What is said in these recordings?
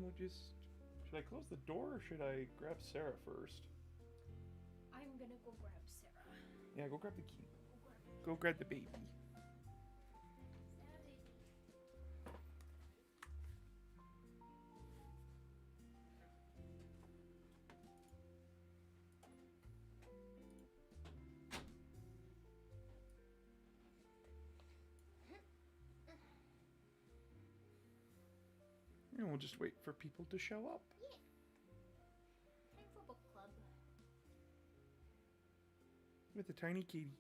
then we'll just... Should I close the door or should I grab Sarah first? I'm gonna go grab Sarah. Yeah, go grab the key. Go grab the baby. And we'll just wait for people to show up. Yeah. Time for book club. With the tiny kitty.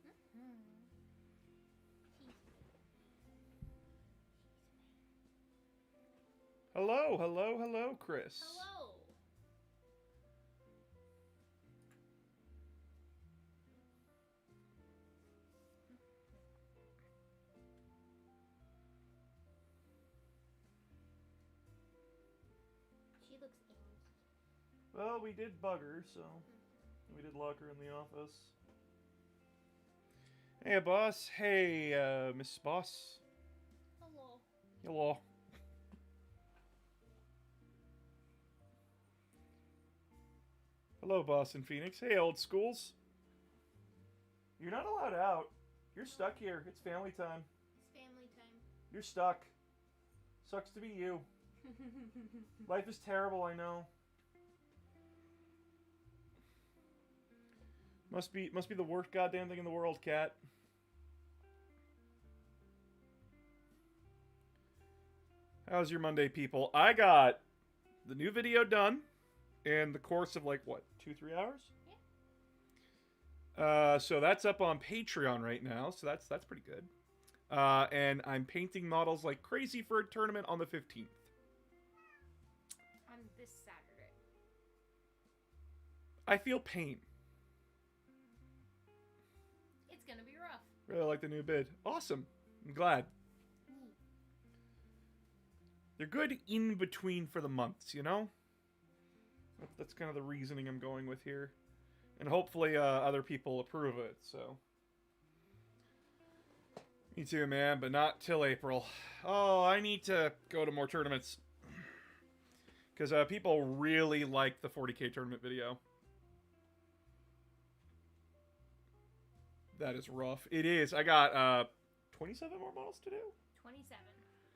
Hello, hello, hello, Chris. Hello. She looks angry. Well, we did bug her, so we did lock her in the office. Hey, boss. Hey, Miss Boss. Hello. Hello. Hello, Boston Phoenix. Hey, old schools. You're not allowed out. You're stuck here. It's family time. It's family time. You're stuck. Sucks to be you. Life is terrible, I know. Must be the worst goddamn thing in the world, Cat. How's your Monday, people? I got the new video done in the course of like what, 2-3 hours? Yeah. So that's up on Patreon right now. So that's pretty good. And I'm painting models like crazy for a tournament on the 15th. On this Saturday. I feel pain. It's gonna be rough. Really like the new bid. Awesome. I'm glad. They're good in between for the months, you know? That's kind of the reasoning I'm going with here. And hopefully other people approve it, so. Me too, man, but not till April. Oh, I need to go to more tournaments. Because people really like the 40k tournament video. That is rough. It is. I got 27 more models to do. 27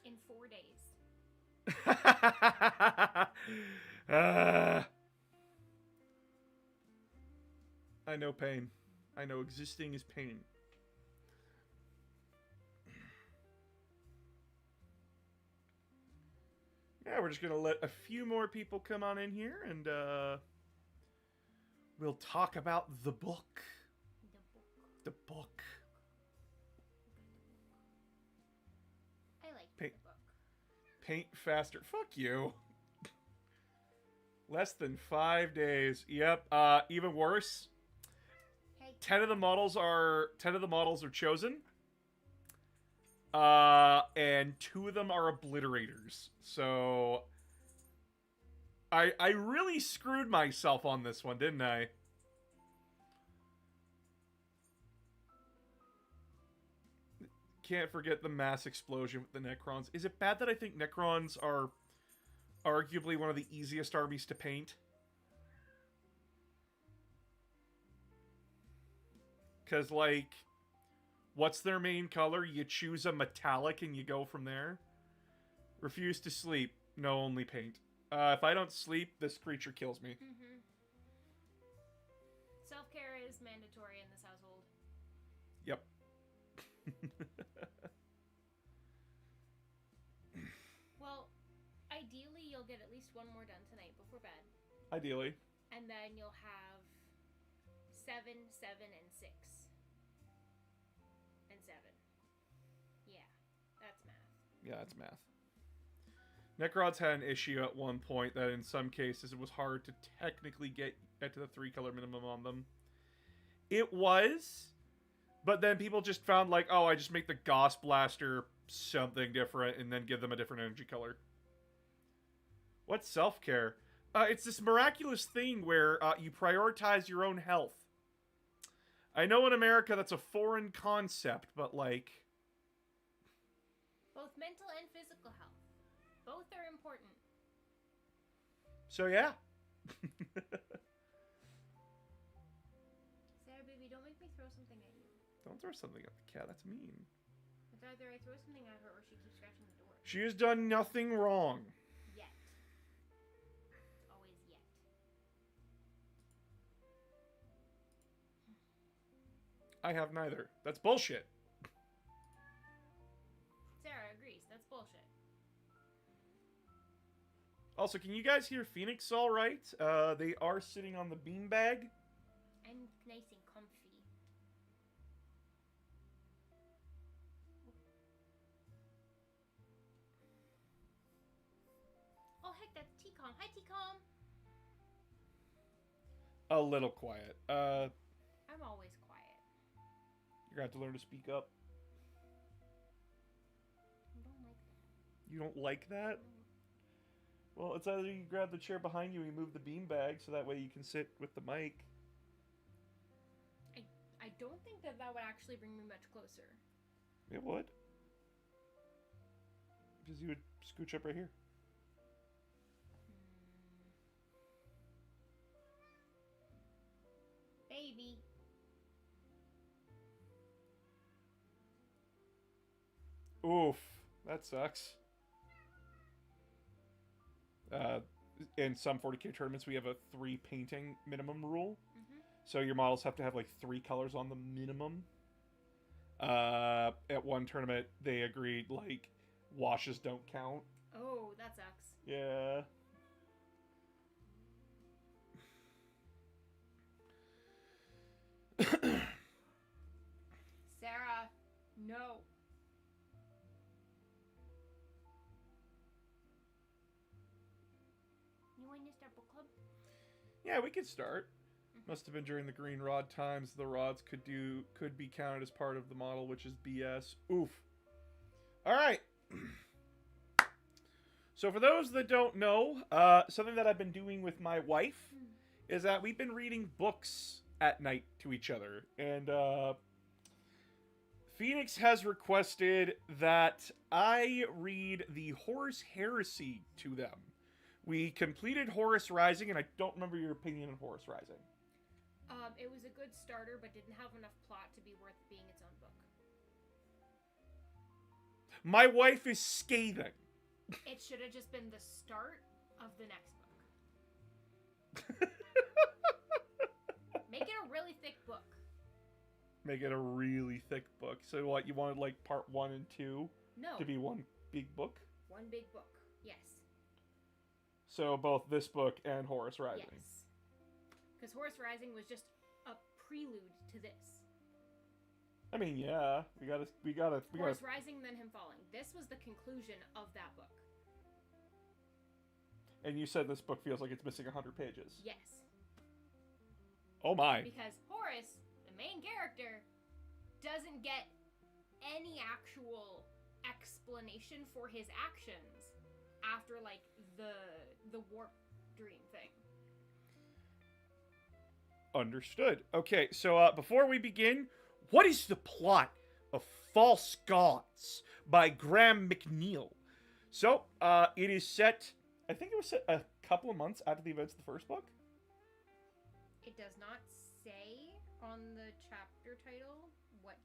in 4 days. I know pain. I know existing is pain. Yeah, we're just gonna let a few more people come on in here and we'll talk about the book. The book. I like Paint. the book. Paint faster. Fuck you. Less than 5 days. Yep. Even worse. Hey. 10 of the models are chosen. And 2 of them are obliterators. So I really screwed myself on this one, didn't I? Can't forget the mass explosion with the Necrons. Is it bad that I think Necrons are arguably one of the easiest armies to paint? Because, like, what's their main color? You choose a metallic and you go from there. Refuse to sleep. No, only paint. If I don't sleep, this creature kills me. Mm-hmm. Self-care is mandatory in this household. Yep. Well, ideally you'll get at least one more done tonight before bed. Ideally. And then you'll have 7, 7, and 6. And 7. Yeah, that's math. Yeah, that's math. Necrons had an issue at one point that in some cases it was hard to technically get to the 3-color minimum on them. It was, but then people just found like, oh, I just make the Gauss Blaster something different and then give them a different energy color. What's self-care? It's this miraculous thing where you prioritize your own health. I know in America that's a foreign concept, but like... Both mental and physical health. Both are important. So yeah. Sarah, baby, don't make me throw something at you. Don't throw something at the cat. That's mean. It's either I throw something at her or she keeps scratching the door. She has done nothing wrong. Yet. It's always yet. I have neither. That's bullshit. Sarah agrees. That's bullshit. Also, can you guys hear Phoenix all right? They are sitting on the beanbag. I'm nice and comfy. Oh, heck, that's T-Com. Hi, T-Com. A little quiet. I'm always quiet. You're gonna have to learn to speak up. I don't like that. You don't like that? Well, it's either you grab the chair behind you and you move the beanbag so that way you can sit with the mic. I don't think that would actually bring me much closer. It would. Because you would scooch up right here. Baby. Oof. That sucks. In some 40k tournaments, we have a 3 painting minimum rule. Mm-hmm. So your models have to have like 3 colors on the minimum. At one tournament, they agreed like washes don't count. Oh, that sucks. Yeah. Sarah, no. You want to start book club? Yeah, we could start. Must have been during the green rod times. The rods could be counted as part of the model, which is BS. Oof. All right. So for those that don't know, something that I've been doing with my wife is that we've been reading books at night to each other. And Phoenix has requested that I read the Horus Heresy to them. We completed Horus Rising, and I don't remember your opinion on Horus Rising. It was a good starter, but didn't have enough plot to be worth being its own book. My wife is scathing. It should have just been the start of the next book. Make it a really thick book. Make it a really thick book. So what, you wanted like part 1 and 2 No. to be one big book? One big book. Yes. So both this book and Horus Rising. Yes. Because Horus Rising was just a prelude to this. I mean, yeah, we gotta. Horus Rising, then him falling. This was the conclusion of that book. And you said this book feels like it's missing 100 pages. Yes. Oh my. Because Horus, the main character, doesn't get any actual explanation for his actions after like the warp dream thing. Understood. Okay, so before we begin, what is the plot of False Gods by Graham McNeil? So, it is set, I think it was set a couple of months after the events of the first book. It does not say on the chapter title what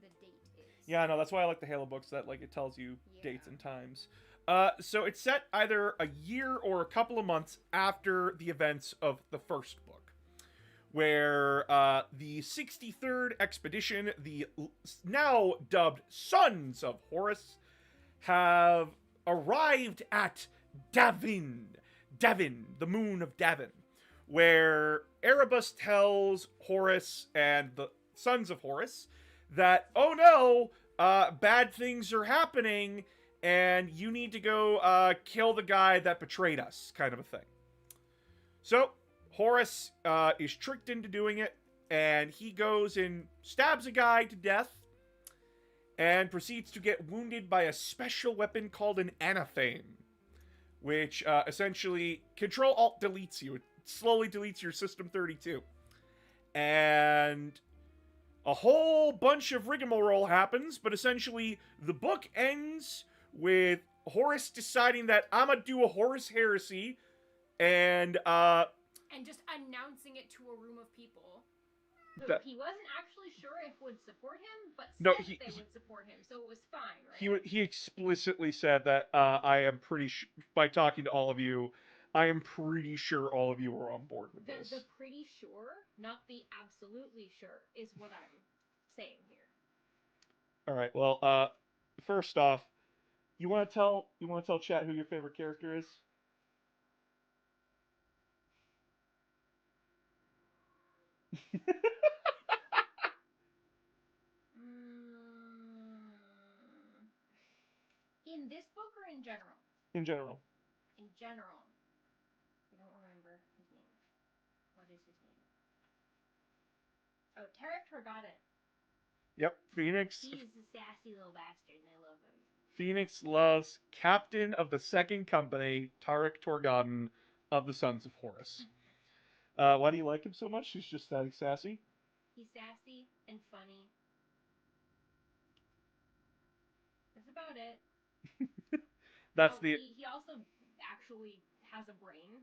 the date is. Yeah, no, that's why I like the Halo books, that like it tells you dates and times. So it's set either a year or a couple of months after the events of the first book, where the 63rd expedition, the now dubbed Sons of Horus, have arrived at Davin, the moon of Davin, where Erebus tells Horus and the Sons of Horus that, oh no, bad things are happening, and you need to go kill the guy that betrayed us, kind of a thing. So, Horus is tricked into doing it, and he goes and stabs a guy to death, and proceeds to get wounded by a special weapon called an anatheme, which essentially Control-Alt-Deletes you. It slowly deletes your System 32. And a whole bunch of rigmarole happens, but essentially the book ends with Horus deciding that I'm gonna do a Horus Heresy, And And just announcing it to a room of people. So That- he wasn't actually sure if would support him, but No, said he- they he- would support him, so it was fine, right? he explicitly said that I am pretty by talking to all of you, I am pretty sure all of you are on board with this. The pretty sure, not the absolutely sure, is what I'm saying here. All right. Well, first off, you want to tell chat who your favorite character is? In this book or in general? In general. In general. I don't remember his name. What is his name? Oh, Tarek Torgadon. Yep, Phoenix. He's a sassy little bastard, and I love him. Phoenix loves Captain of the Second Company, Tarek Torgadon of the Sons of Horus. Why do you like him so much? He's just that sassy. He's sassy and funny. That's about it. He also actually has a brain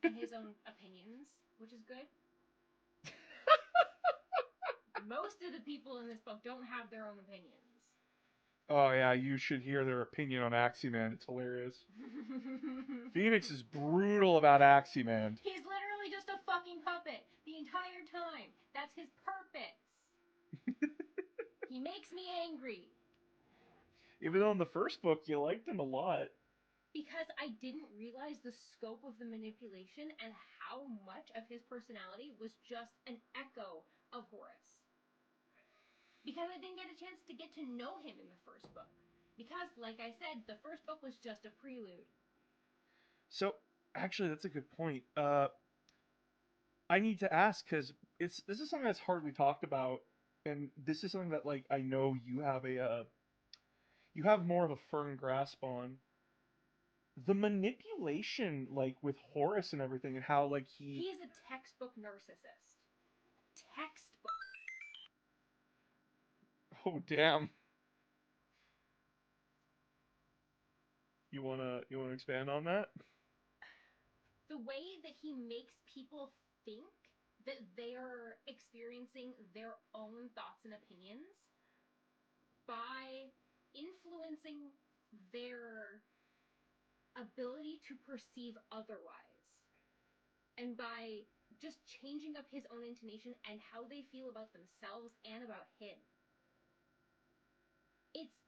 and his own opinions, which is good. Most of the people in this book don't have their own opinions. Oh yeah, you should hear their opinion on Axeman. It's hilarious. Phoenix is brutal about Axeman. He's literally just a fucking puppet the entire time. That's his purpose. He makes me angry. Even though in the first book you liked him a lot. Because I didn't realize the scope of the manipulation and how much of his personality was just an echo of Horus. Because I didn't get a chance to get to know him in the first book. Because, like I said, the first book was just a prelude. So, actually, that's a good point. I need to ask because this is something that's hardly talked about, and this is something that like I know you have you have more of a firm grasp on. The manipulation, like with Horus and everything, and how like He's a textbook narcissist. Textbook. Oh damn. You wanna expand on that? The way that he makes people think that they're experiencing their own thoughts and opinions by influencing their ability to perceive otherwise. And by just changing up his own intonation and how they feel about themselves and about him. It's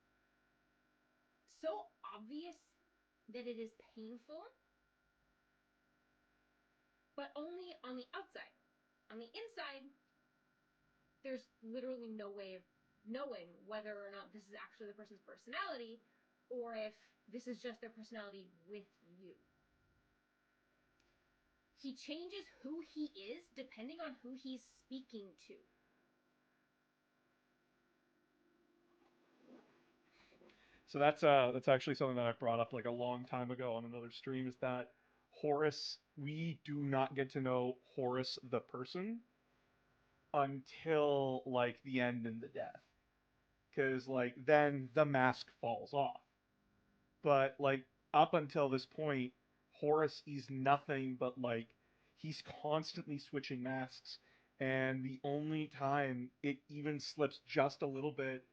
so obvious that it is painful, but only on the outside. On the inside, there's literally no way of knowing whether or not this is actually the person's personality or if this is just their personality with you. He changes who he is depending on who he's speaking to. So that's actually something that I brought up like a long time ago on another stream, is that Horus, we do not get to know Horus the person until like the end and the death. Cuz like then the mask falls off. But like up until this point, Horus is nothing but like he's constantly switching masks, and the only time it even slips just a little bit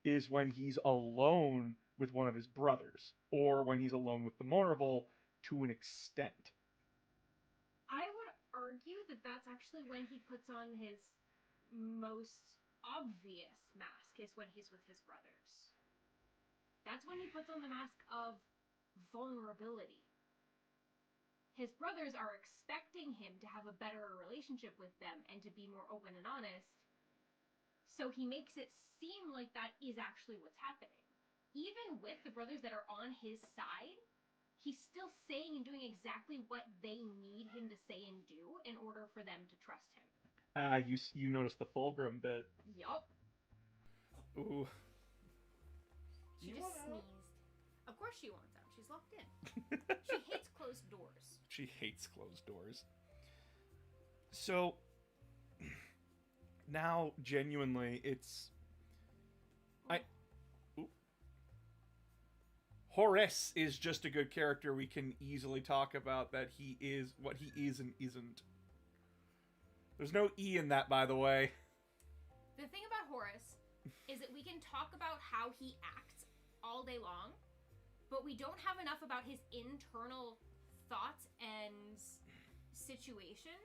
is when he's alone with one of his brothers, or when he's alone with the Marvel to an extent. I would argue that that's actually when he puts on his most obvious mask, is when he's with his brothers. That's when he puts on the mask of vulnerability. His brothers are expecting him to have a better relationship with them and to be more open and honest, so he makes it seem like that is actually what's happening. Even with the brothers that are on his side, he's still saying and doing exactly what they need him to say and do in order for them to trust him. You noticed the Fulgrim bit. Yup. Ooh. She just sneezed. Of course she wants out. She's locked in. She hates closed doors. She hates closed doors. So now, genuinely, it's Horus is just a good character we can easily talk about that he is what he is and isn't. There's no E in that, by the way. The thing about Horus is that we can talk about how he acts all day long, but we don't have enough about his internal thoughts and situation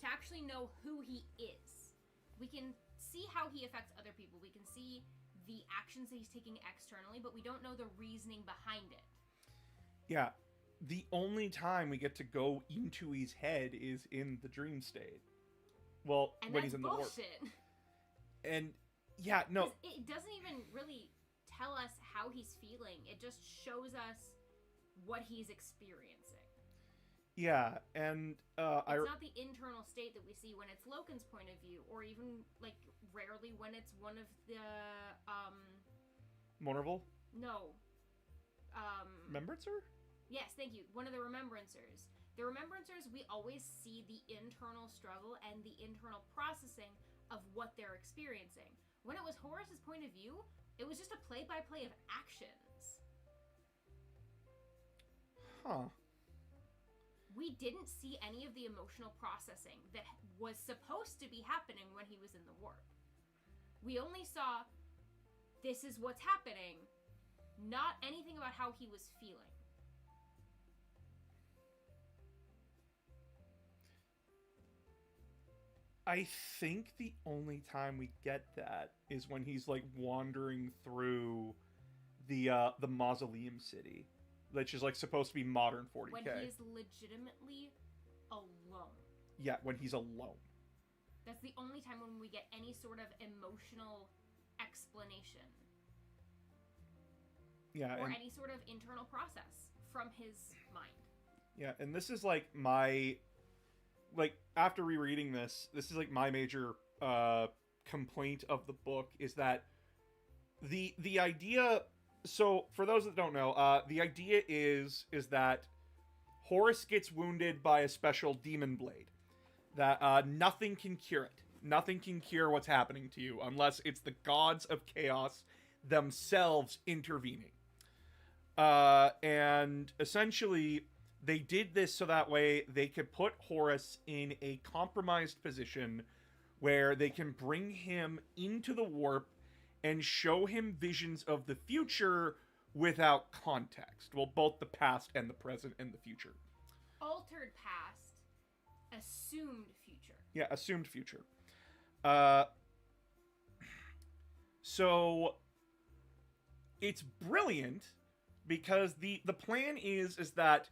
to actually know who he is. We can see how he affects other people. We can see the actions that he's taking externally, but we don't know the reasoning behind it. Yeah. The only time we get to go into his head is in the dream state. Well, And when that's he's in the warp. bullshit. And yeah, no. It doesn't even really tell us how he's feeling. It just shows us what he's experiencing. Yeah, and it's not the internal state that we see when it's Loken's point of view, or even like rarely when it's one of the Monerval? No. Remembrancer? Yes, thank you. One of the Remembrancers. The Remembrancers, we always see the internal struggle and the internal processing of what they're experiencing. When it was Horus's point of view, it was just a play-by-play of actions. Huh. We didn't see any of the emotional processing that was supposed to be happening when he was in the warp. We only saw, this is what's happening, not anything about how he was feeling. I think the only time we get that is when he's like wandering through the mausoleum city, which is like supposed to be modern 40K. When he's legitimately alone. Yeah, when he's alone. That's the only time when we get any sort of emotional explanation. Yeah, or and, any sort of internal process from his mind. Yeah, and this is like my, like after rereading this is like my major complaint of the book is that the idea. So for those that don't know, the idea is that Horus gets wounded by a special demon blade that nothing can cure it. Nothing can cure what's happening to you unless it's the gods of chaos themselves intervening. And essentially, they did this so that way they could put Horus in a compromised position where they can bring him into the warp and show him visions of the future without context. Well, both the past and the present and the future. Altered past, assumed future. Yeah, assumed future. So it's brilliant because the plan is that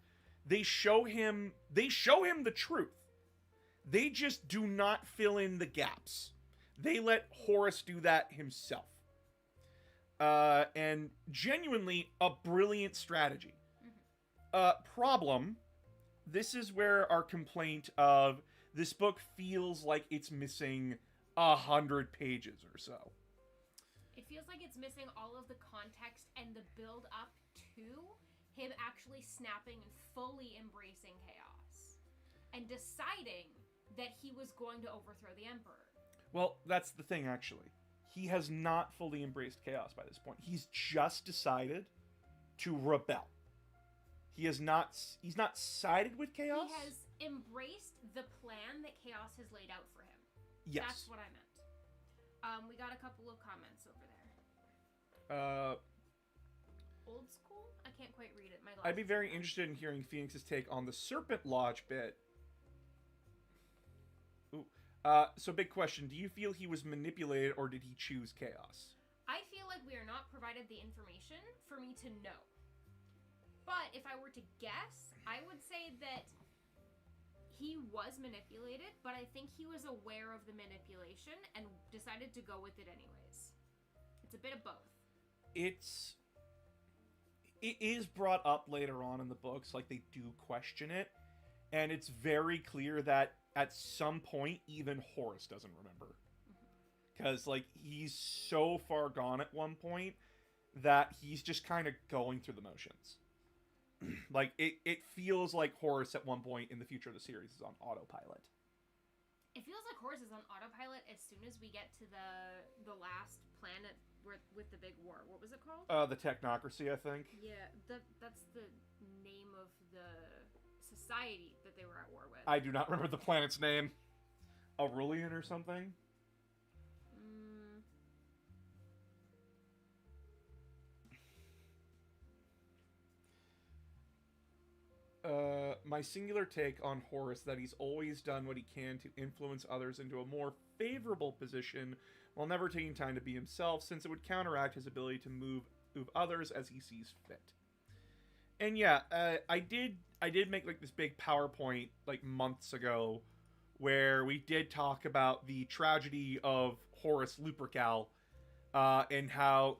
they show him the truth. They just do not fill in the gaps. They let Horus do that himself. And genuinely a brilliant strategy. Problem, this is where our complaint of this book feels like it's missing 100 pages or so. It feels like it's missing all of the context and the build up to him actually snapping and fully embracing chaos. And deciding that he was going to overthrow the Emperor. Well, that's the thing, actually. He has not fully embraced chaos by this point. He's just decided to rebel. He's not sided with chaos. He has embraced the plan that chaos has laid out for him. Yes. That's what I meant. We got a couple of comments over there. Old school? I can't quite read it. My I'd be very interested in hearing Phoenix's take on the Serpent Lodge bit. Ooh. So big question. Do you feel he was manipulated or did he choose chaos? I feel like we are not provided the information for me to know. But if I were to guess, I would say that he was manipulated, but I think he was aware of the manipulation and decided to go with it anyways. It's a bit of both. It is brought up later on in the books, like they do question it, and it's very clear that at some point even Horus doesn't remember, because like he's so far gone at one point that he's just kind of going through the motions. Like it feels like Horus at one point in the future of the series is on autopilot. It feels like Horus is on autopilot as soon as we get to the last planet with the big war. What was it called? The Technocracy, I think. Yeah, that's the name of the society that they were at war with. I do not remember the planet's name. Aurelian or something? My singular take on Horus that he's always done what he can to influence others into a more favorable position while never taking time to be himself, since it would counteract his ability to move others as he sees fit. And yeah, I did make like this big PowerPoint like months ago where we did talk about the tragedy of Horus Lupercal, and how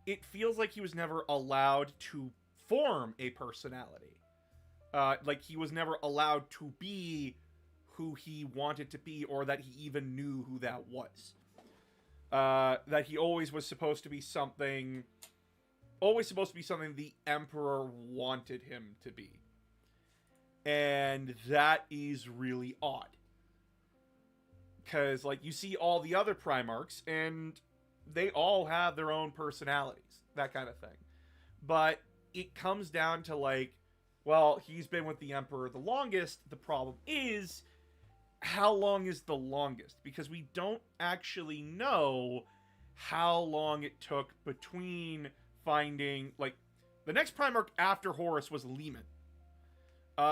it feels like he was never allowed to form a personality. Like he was never allowed to be who he wanted to be, or that he even knew who that was. That he always was supposed to be something the Emperor wanted him to be. And that is really odd. Because, like, you see all the other Primarchs, and they all have their own personalities. That kind of thing. But it comes down to, like, well, he's been with the Emperor the longest. The problem is, how long is the longest? Because we don't actually know how long it took between finding, like, the next Primarch after Horus was Lehman.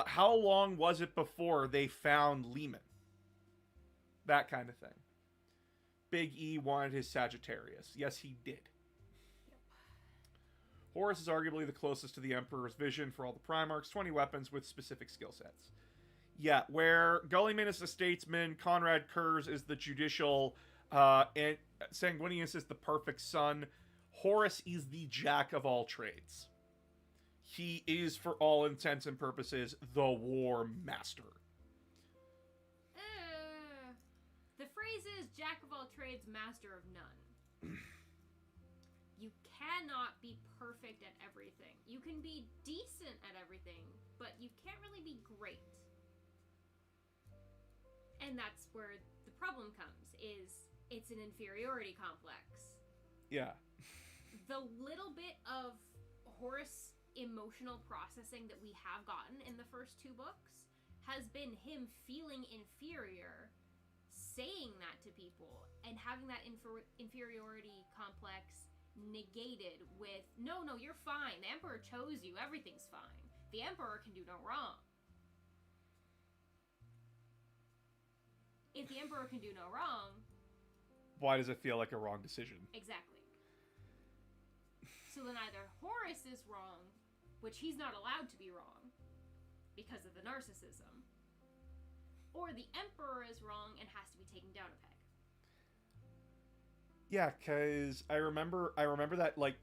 How long was it before they found Lehman? That kind of thing. Big E wanted his Sagittarius. Yes, he did. Horus is arguably the closest to the Emperor's vision for all the Primarchs, 20 weapons with specific skill sets. Yeah, where Gulliman is the statesman, Conrad Kurz is the judicial, and Sanguinius is the perfect son, Horus is the jack of all trades. He is, for all intents and purposes, the war master. The phrase is jack of all trades, master of none. You cannot be perfect at everything. You can be decent at everything, but you can't really be great. And that's where the problem comes, is it's an inferiority complex. Yeah. The little bit of Horus emotional processing that we have gotten in the first two books has been him feeling inferior, saying that to people, and having that inferiority complex negated with, no, you're fine. The Emperor chose you. Everything's fine. The Emperor can do no wrong. If the Emperor can do no wrong... Why does it feel like a wrong decision? Exactly. So then either Horus is wrong, which he's not allowed to be wrong because of the narcissism, or the Emperor is wrong and has to be taken down a peg. Yeah, because I remember that, like,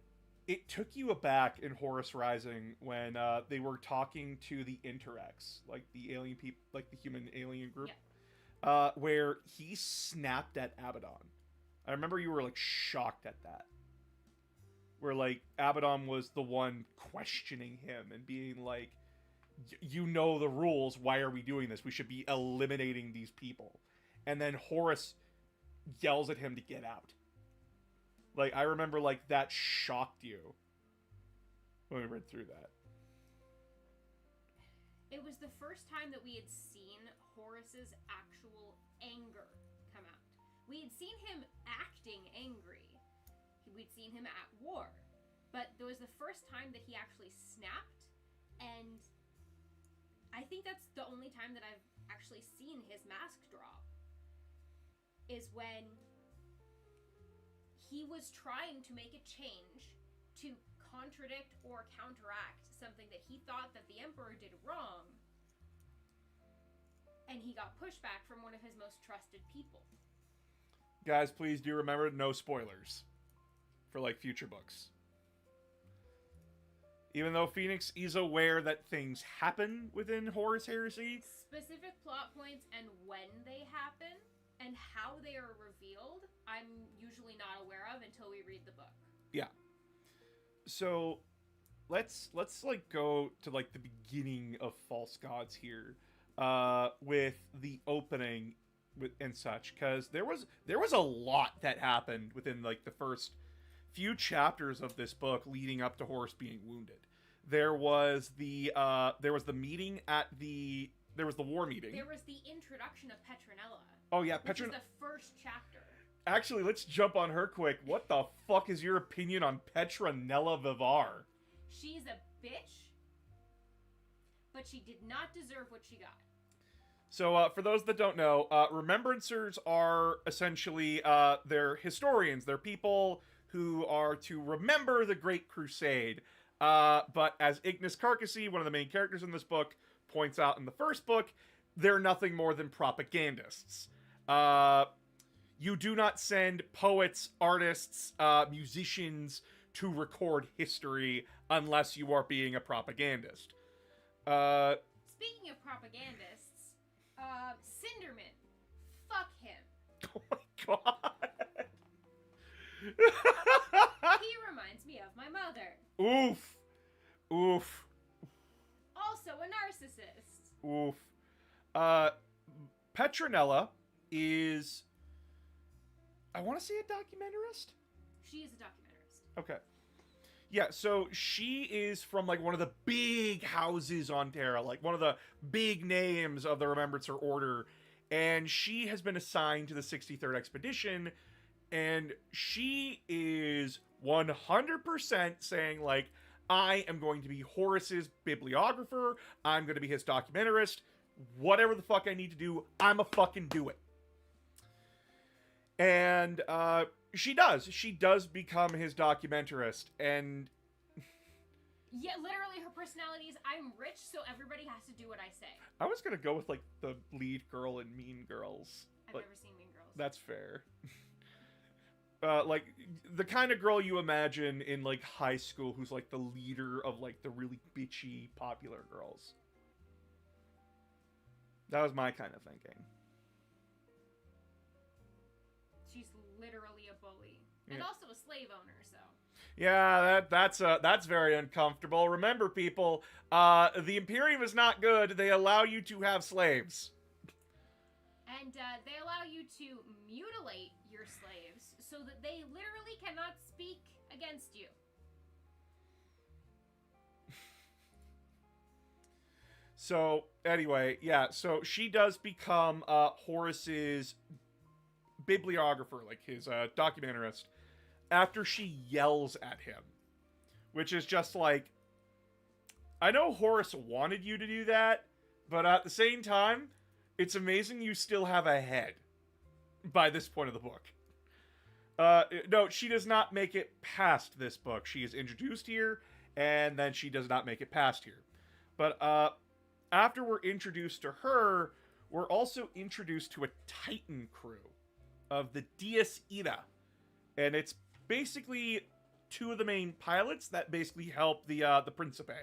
it took you aback in Horus Rising when they were talking to the Interrex, like the alien people, like the human alien group, where he snapped at Abaddon. I remember you were, like, shocked at that. Where, like, Abaddon was the one questioning him and being like, you know the rules, why are we doing this? We should be eliminating these people. And then Horus yells at him to get out. Like, I remember, like, that shocked you when we read through that. It was the first time that we had seen Horus's actual anger come out. We had seen him acting angry. We'd seen him at war. But there was the first time that he actually snapped, and I think that's the only time that I've actually seen his mask drop, is when he was trying to make a change to contradict or counteract something that he thought that the Emperor did wrong, and he got pushback from one of his most trusted people. Guys, please do remember, no spoilers for, like, future books. Even though Phoenix is aware that things happen within Horus Heresy, specific plot points and when they happen and how they are revealed, I'm usually not aware of until we read the book. Yeah. So let's like go to, like, the beginning of False Gods here. with the opening and such, because there was a lot that happened within like the first few chapters of this book leading up to Horus being wounded. There was the meeting at the there was the war meeting. There was the introduction of Petronella. Oh yeah, which is the first chapter. Actually, let's jump on her quick. What the fuck is your opinion on Petronella Vivar? She's a bitch, but she did not deserve what she got. So, for those that don't know, remembrancers are essentially, they're historians. They're people who are to remember the Great Crusade. But as Ignis Carcassy, one of the main characters in this book, points out in the first book, they're nothing more than propagandists. You do not send poets, artists, musicians to record history unless you are being a propagandist. Speaking of propagandists, Cinderman. Fuck him. Oh my god. He reminds me of my mother. Oof. Oof. Also a narcissist. Oof. Petronella is... I want to say a documentarist? She is a documentarist. Okay. Yeah, so she is from, like, one of the big houses on Terra, like, one of the big names of the Remembrancer Order, and she has been assigned to the 63rd Expedition, and she is 100% saying, like, I am going to be Horus's bibliographer, I'm going to be his documentarist, whatever the fuck I need to do, I'ma fucking do it. And, she does become his documentarist, and... Yeah, literally her personality is, I'm rich, so everybody has to do what I say. I was gonna go with, like, the lead girl in Mean Girls. I've like, never seen Mean Girls. That's fair. Like, the kind of girl you imagine in, like, high school who's, like, the leader of, like, the really bitchy, popular girls. That was my kind of thinking. She's literally a bully. Yeah. And also a slave owner, so... Yeah, that's very uncomfortable. Remember, people, the Imperium is not good. They allow you to have slaves. And they allow you to mutilate your slaves so that they literally cannot speak against you. So, anyway, yeah, so she does become Horus's bibliographer, like his documentarist, after she yells at him. Which is just like, I know Horus wanted you to do that, but at the same time, it's amazing you still have a head by this point of the book. No, she does not make it past this book. She is introduced here, and then she does not make it past here. But after we're introduced to her, we're also introduced to a Titan crew of the Dies Ira. And it's basically two of the main pilots that basically help the Principe.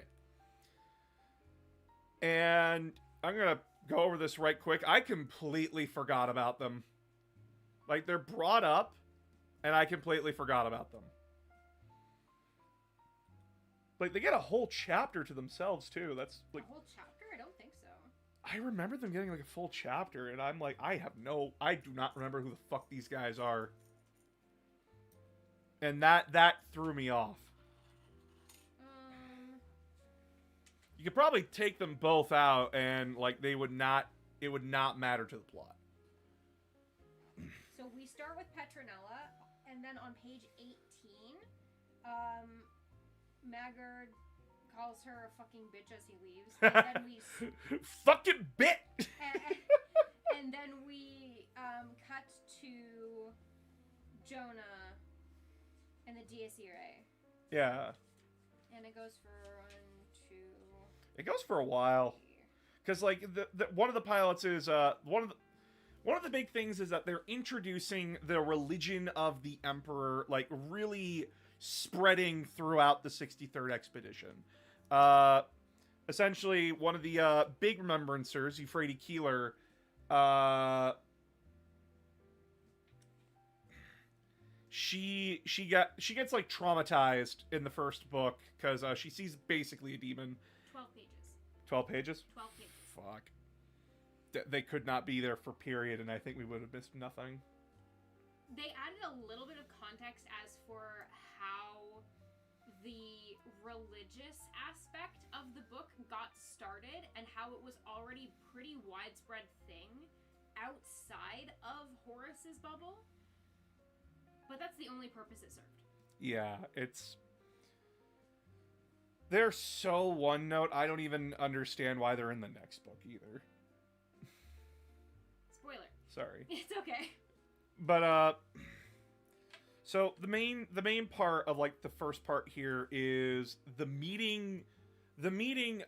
And I'm gonna go over this right quick. I completely forgot about them. Like, they're brought up, and I completely forgot about them. Like, they get a whole chapter to themselves, too. That's, like... A whole chapter? I don't think so. I remember them getting, like, a full chapter, and I'm like, I do not remember who the fuck these guys are. And that threw me off. You could probably take them both out, and, like, it would not matter to the plot. So we start with Petronella, and then on page 18, Maggard calls her a fucking bitch as he leaves, and then we... Fucking bit! and then we, cut to Jonah and the Dies Irae. Yeah. And it goes for It goes for a while. Because, like, one of the pilots is, one of the big things is that they're introducing the religion of the Emperor, like, really spreading throughout the 63rd Expedition. Essentially, one of the big remembrancers, Euphrates Keeler, she gets, like, traumatized in the first book because she sees basically a demon. 12 pages. 12 pages? 12 pages. Fuck. they could not be there for period, and I think we would have missed nothing. They added a little bit of context as for how the religious aspect of the book got started and how it was already pretty widespread thing outside of Horus's bubble. But that's the only purpose it served. Yeah, they're so one note, I don't even understand why they're in the next book either. Spoiler. Sorry. It's okay. But so the main part of like the first part here is the meeting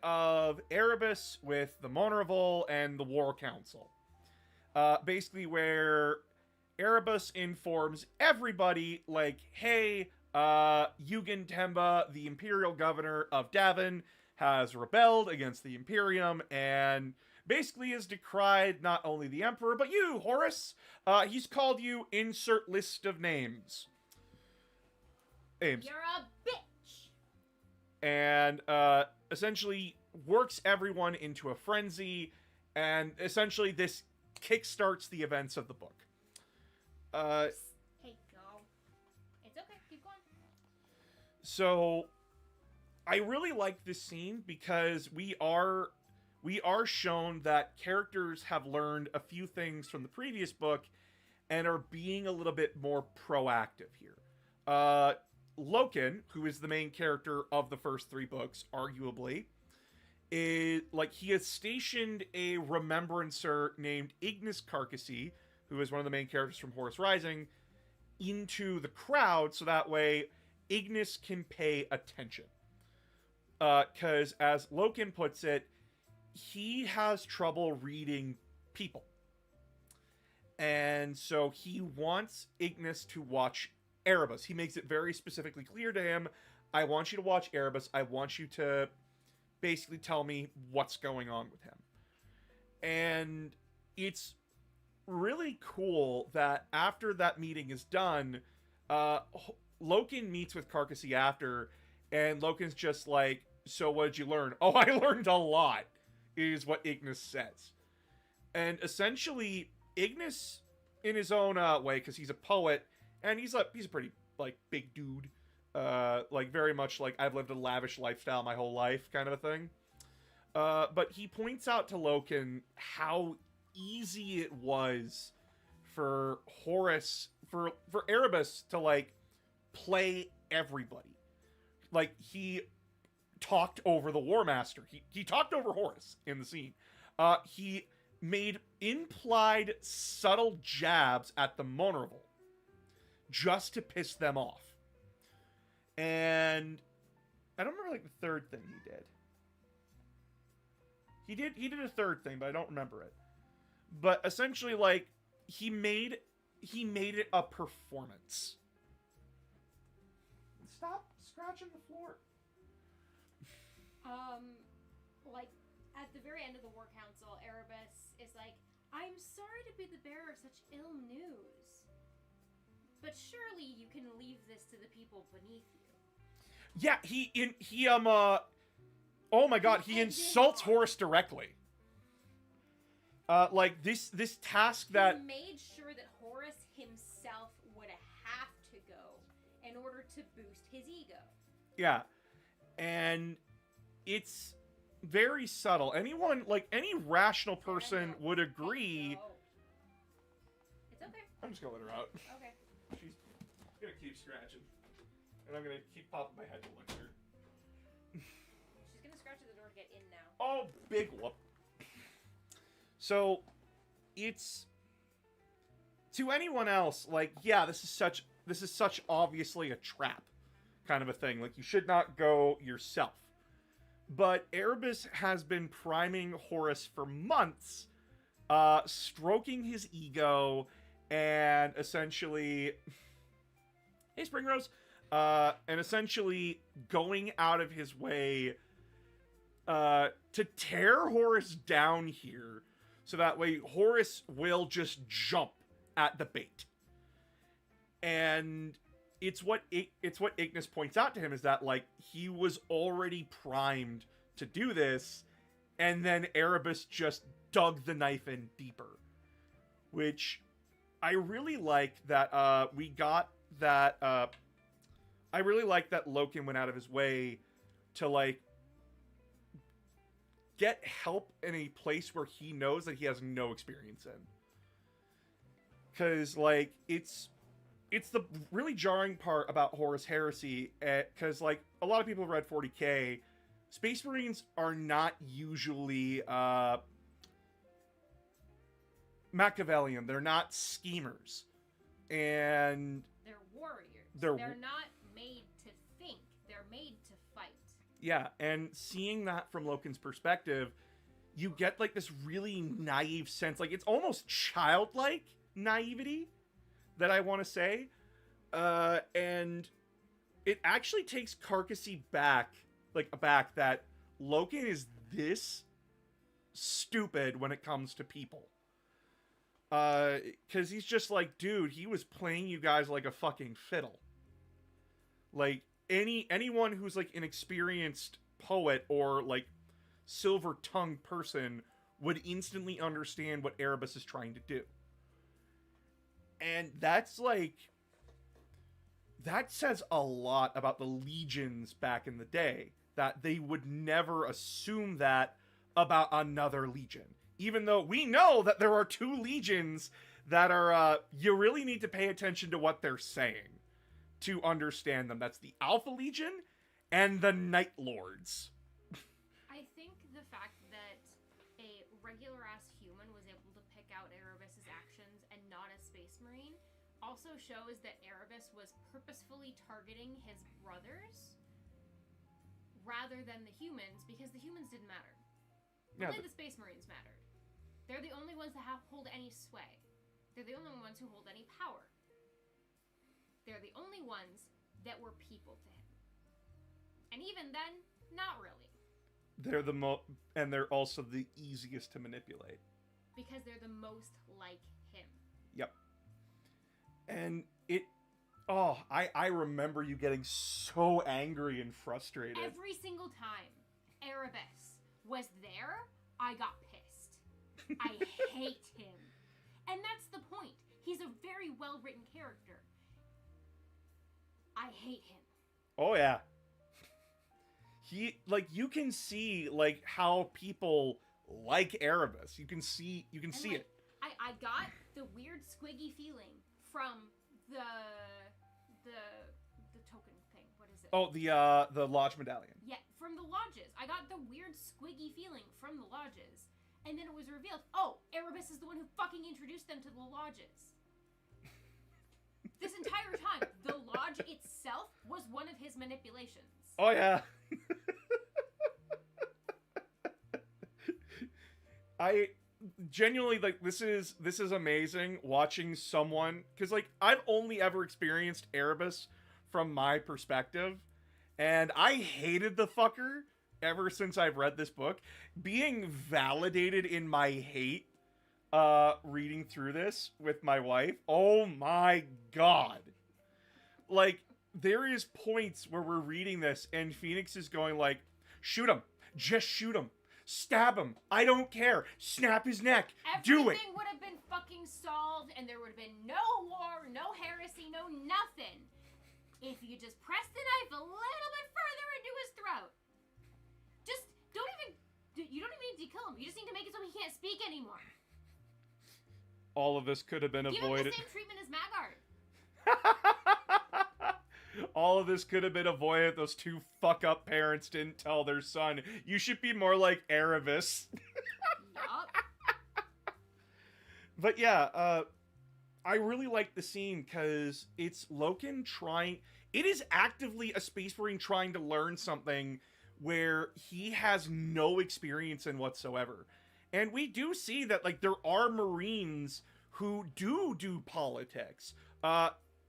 of Erebus with the Monorval and the War Council. Basically where Erebus informs everybody, like, hey, Yugen Temba, the Imperial Governor of Davin, has rebelled against the Imperium and basically has decried not only the Emperor, but you, Horus. He's called you insert list of names. Ames. You're a bitch! And essentially works everyone into a frenzy, and essentially this kickstarts the events of the book. Hey, go. It's okay, keep going. So, I really like this scene because we are shown that characters have learned a few things from the previous book and are being a little bit more proactive here. Loken, who is the main character of the first 3 books, arguably, is like he has stationed a remembrancer named Ignis Carcassy, who is one of the main characters from Horus Rising, into the crowd so that way Ignis can pay attention. Because as Loken puts it, he has trouble reading people. And so he wants Ignis to watch Erebus. He makes it very specifically clear to him, I want you to watch Erebus. I want you to basically tell me what's going on with him. And it's really cool that after that meeting is done, Loken meets with Carcassy after, and Loken's just like, so what did you learn? Oh, I learned a lot, is what Ignis says. And essentially, Ignis, in his own way, because he's a poet, and he's a pretty, like, big dude, like, very much like, I've lived a lavish lifestyle my whole life, kind of a thing. But he points out to Loken how easy it was for Horus, for Erebus to, like, play everybody. Like, he talked over the War Master. He talked over Horus in the scene. He made implied subtle jabs at the Monorval just to piss them off. And I don't remember like the third thing he did. He did a third thing, but I don't remember it. But essentially, like, he made it a performance. Stop scratching the floor. Like, at the very end of the War Council, Erebus is like, I'm sorry to be the bearer of such ill news, but surely you can leave this to the people beneath you. Yeah, oh my god, he insults Horus directly. Like, this task that... He made sure that Horus himself would have to go in order to boost his ego. Yeah. And it's very subtle. Anyone, like, any rational person would agree... It's okay. I'm just gonna let her out. Okay. She's gonna keep scratching. And I'm gonna keep popping my head to look at her. She's gonna scratch at the door to get in now. Oh, big whoop. So, it's... To anyone else, like, yeah, this is such obviously a trap kind of a thing. Like, you should not go yourself. But Erebus has been priming Horus for months, stroking his ego, and essentially... Hey, Springrose! And essentially going out of his way to tear Horus down here, so that way Horus will just jump at the bait. And it's what Ignis points out to him, is that, like, he was already primed to do this, And then Erebus just dug the knife in deeper. Which I really like that we got that I really like that Loken went out of his way to like get help in a place where he knows that he has no experience in. Cause like it's the really jarring part about Horus Heresy, because like a lot of people have read 40K. Space Marines are not usually Machiavellian. They're not schemers, and they're warriors. They're not made to think. They're made to fight. Yeah, and seeing that from Loken's perspective, you get like this really naive sense, like it's almost childlike naivety that I want to say, and it actually takes Carcassy back that Loken is this stupid when it comes to people. Because he's just like, dude, he was playing you guys like a fucking fiddle. Like, anyone who's like an experienced poet or like silver-tongued person would instantly understand what Erebus is trying to do. And that's like, that says a lot about the legions back in the day, that they would never assume that about another legion. Even though we know that there are two legions that are, you really need to pay attention to what they're saying to understand them. That's the Alpha Legion and the Night Lords. I think the fact that a regular-ass human was able to pick out Erebus's actions and not a Space Marine also shows that Erebus was purposefully targeting his brothers rather than the humans, because the humans didn't matter. Only the Space Marines mattered. They're the only ones that hold any sway. They're the only ones who hold any power. They're the only ones that were people to him. And even then, not really. They're and they're also the easiest to manipulate. Because they're the most like him. Yep. And I remember you getting so angry and frustrated. Every single time Erebus was there, I got pissed. I hate him. And that's the point. He's a very well-written character. I hate him. Oh, yeah. You can see, like, how people like Erebus. You can see it. I got the weird squiggy feeling from the token thing. What is it? Oh, the Lodge Medallion. Yeah, from the lodges. I got the weird squiggy feeling from the lodges. And then it was revealed, oh, Erebus is the one who fucking introduced them to the lodges. This entire time, the lodge itself was one of his manipulations. Oh, yeah. I genuinely, like, this is amazing watching someone, because, like, I've only ever experienced Erebus from my perspective, and I hated the fucker ever since I've read this book. Being validated in my hate, reading through this with my wife, oh my god. Like, there is points where we're reading this and Phoenix is going like, shoot him, just shoot him, stab him, I don't care, snap his neck, do it. Everything would have been fucking solved and there would have been no war, no heresy, no nothing, if you just press the knife a little bit further into his throat. Just you don't even need to kill him. You just need to make it so he can't speak anymore. All of this could have been avoided. Give him the same treatment as Magard. All of this could have been avoided. Those two fuck-up parents didn't tell their son, you should be more like Erebus. Yup. But yeah, I really like the scene because it's Loken trying... It is actively a Space Marine trying to learn something where he has no experience in whatsoever. And we do see that, like, there are Marines who do politics.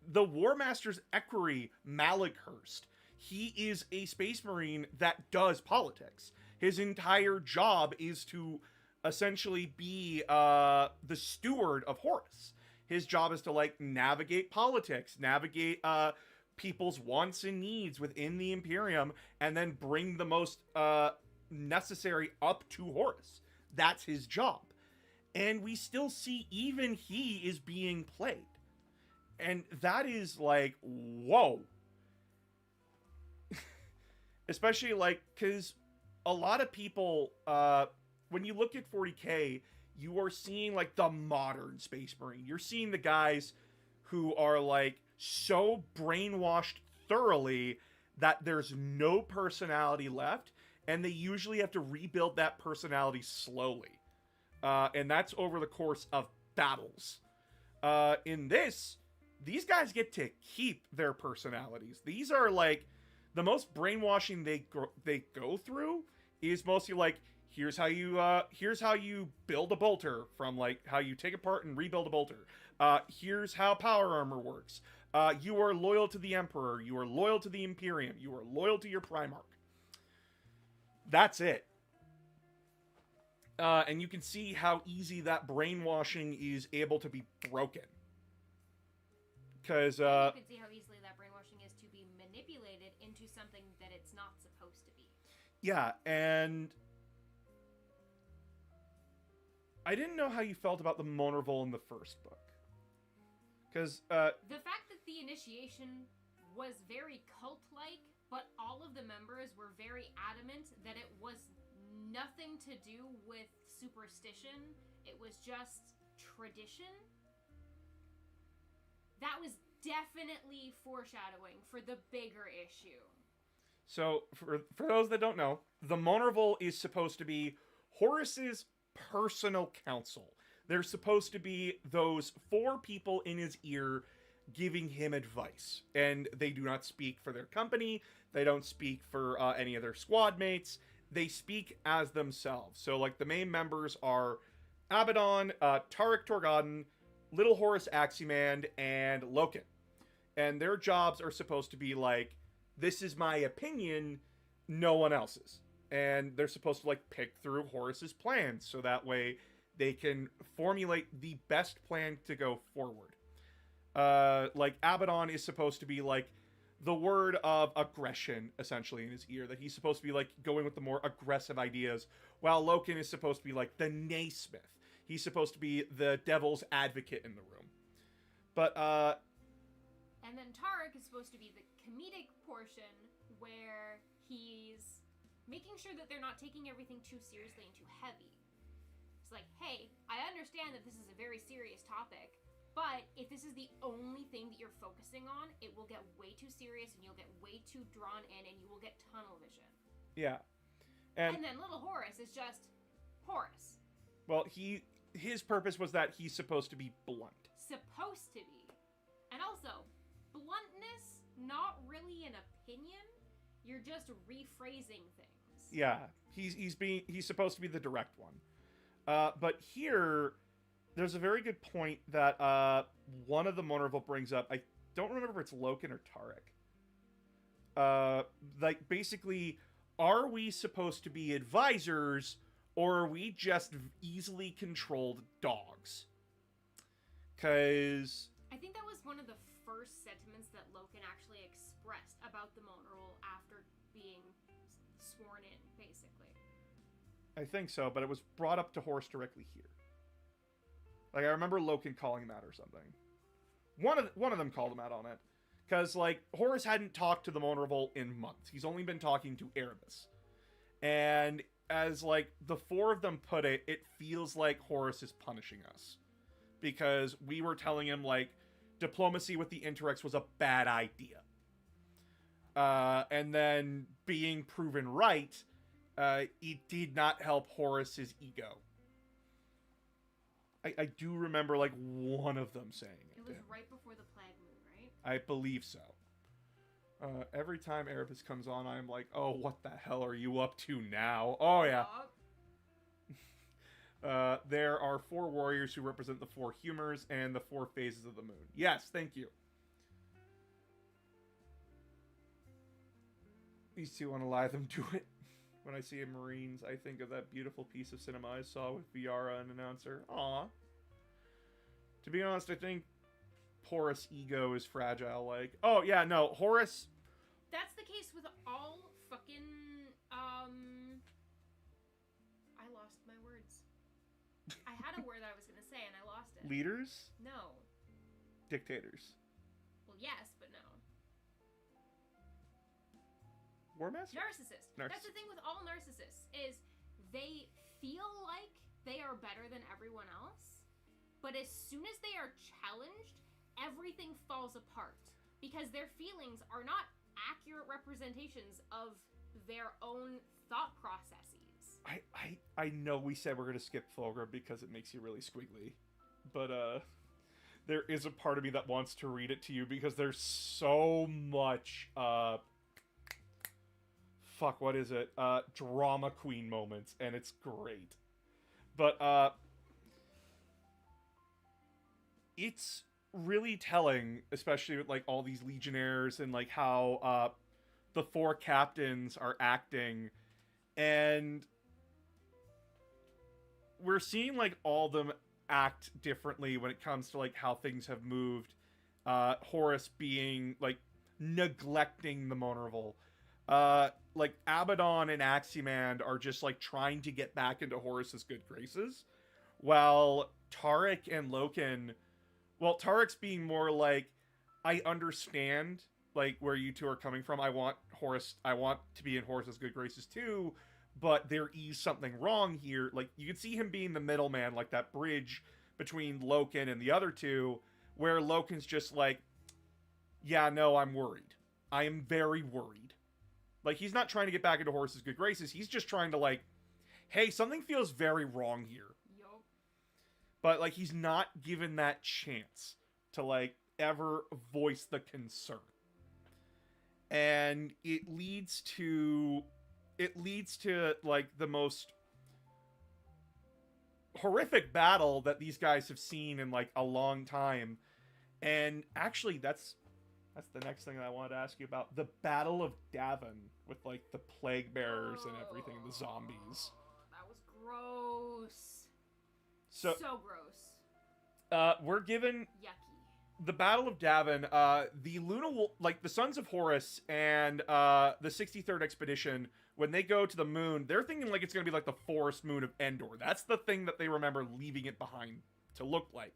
The War Master's equerry, Malikhurst, he is a Space Marine that does politics. His entire job is to essentially be the steward of Horus. His job is to, like, navigate politics, navigate people's wants and needs within the Imperium, and then bring the most necessary up to Horus. That's his job. And we still see even he is being played. And that is like, whoa. Especially like, because a lot of people, when you look at 40K, you are seeing like the modern Space Marine. You're seeing the guys who are like so brainwashed thoroughly that there's no personality left, and they usually have to rebuild that personality slowly. And that's over the course of battles. In this, these guys get to keep their personalities. These are like, the most brainwashing they go through is mostly like, here's how you build a bolter, from like how you take apart and rebuild a bolter. Here's how power armor works. You are loyal to the Emperor. You are loyal to the Imperium. You are loyal to your Primarch. That's it. And you can see how easy that brainwashing is able to be broken. Because you can see how easily that brainwashing is to be manipulated into something that it's not supposed to be. Yeah, and I didn't know how you felt about the Monorville in the first book. Because the fact that the initiation was very cult-like, but all of the members were very adamant that it was nothing to do with superstition, it was just tradition. That was definitely foreshadowing for the bigger issue. So, for those that don't know, the Monorville is supposed to be Horus's personal counsel. They're supposed to be those 4 people in his ear giving him advice. And they do not speak for their company. They don't speak for any of their squad mates. They speak as themselves. So, like, the main members are Abaddon, Tarek Torgadon, Little Horus Aximand, and Loken. And their jobs are supposed to be like, this is my opinion, no one else's. And they're supposed to, like, pick through Horus's plans, so that way they can formulate the best plan to go forward. Like, Abaddon is supposed to be, like, the word of aggression, essentially, in his ear. That he's supposed to be, like, going with the more aggressive ideas, while Loken is supposed to be, like, the Naismith. He's supposed to be the devil's advocate in the room. But, and then Tarek is supposed to be the comedic portion, where he's making sure that they're not taking everything too seriously and too heavy. It's like, hey, I understand that this is a very serious topic, but if this is the only thing that you're focusing on, it will get way too serious, and you'll get way too drawn in, and you will get tunnel vision. Yeah. And then Little Horus is just Horus. Well, his purpose was that he's supposed to be blunt. Supposed to be. And also, bluntness, not really an opinion. You're just rephrasing things. Yeah, he's supposed to be the direct one. But here, there's a very good point that one of the Monorville brings up. I don't remember if it's Loken or Tarek. Like, basically, are we supposed to be advisors, or are we just easily controlled dogs? Because I think that was one of the first sentiments that Loken actually expressed about the Monorville after being sworn in, basically. I think so, but it was brought up to Horus directly here. Like, I remember Loken calling him out or something. One of them called him out on it. Because, like, Horus hadn't talked to the Monorville in months. He's only been talking to Erebus. And as, like, the 4 of them put it, it feels like Horus is punishing us. Because we were telling him, like, diplomacy with the Interrex was a bad idea. And then being proven right, it did not help Horus's ego. I do remember, like, one of them saying it. It was right before the Plague Moon, right? I believe so. Every time Erebus comes on, I'm like, oh, what the hell are you up to now? Oh, yeah. There are 4 warriors who represent the 4 humors and the 4 phases of the moon. Yes, thank you. These 2 unalive them do it. When I see a Marines, I think of that beautiful piece of cinema I saw with Viara and announcer. Aww. To be honest, I think Horus' ego is fragile. Like, oh yeah, no, Horus. That's the case with all fucking lost my words. I had a word that I was gonna say and I lost it. Leaders? No. Dictators. Well, yes, but no. War Master? Narcissist. That's the thing with all narcissists, is they feel like they are better than everyone else, but as soon as they are challenged, everything falls apart. Because their feelings are not accurate representations of their own thought processes. I know we said we're going to skip Fulgrim because it makes you really squiggly. But, there is a part of me that wants to read it to you because there's so much, fuck, what is it? Drama queen moments, and it's great. But, it's really telling, especially with, like, all these legionnaires and, like, how, the 4 captains are acting, and we're seeing, like, all of them act differently when it comes to, like, how things have moved. Horus being, like, neglecting the vulnerable. Like, Abaddon and Aximand are just, like, trying to get back into Horus's good graces, while Tariq and Loken, well, Tariq's being more like, I understand, like, where you two are coming from. I want to be in Horus's good graces too, but there is something wrong here. Like, you can see him being the middleman, like that bridge between Loken and the other two, where Loken's just like, yeah, no, I'm worried. I am very worried. Like, he's not trying to get back into Horus's good graces. He's just trying to, like, hey, something feels very wrong here. Yup. But, like, he's not given that chance to, like, ever voice the concern. And it leads to, like, the most horrific battle that these guys have seen in, like, a long time. And actually, that's the next thing that I wanted to ask you about. The Battle of Davin with, like, the plague bearers and everything, the zombies. That was gross. So gross. We're given Yucky. the Battle of Davin, the like, the Sons of Horus and, the 63rd Expedition, when they go to the moon, they're thinking, like, it's gonna be, like, the forest moon of Endor. That's the thing that they remember leaving it behind to look like.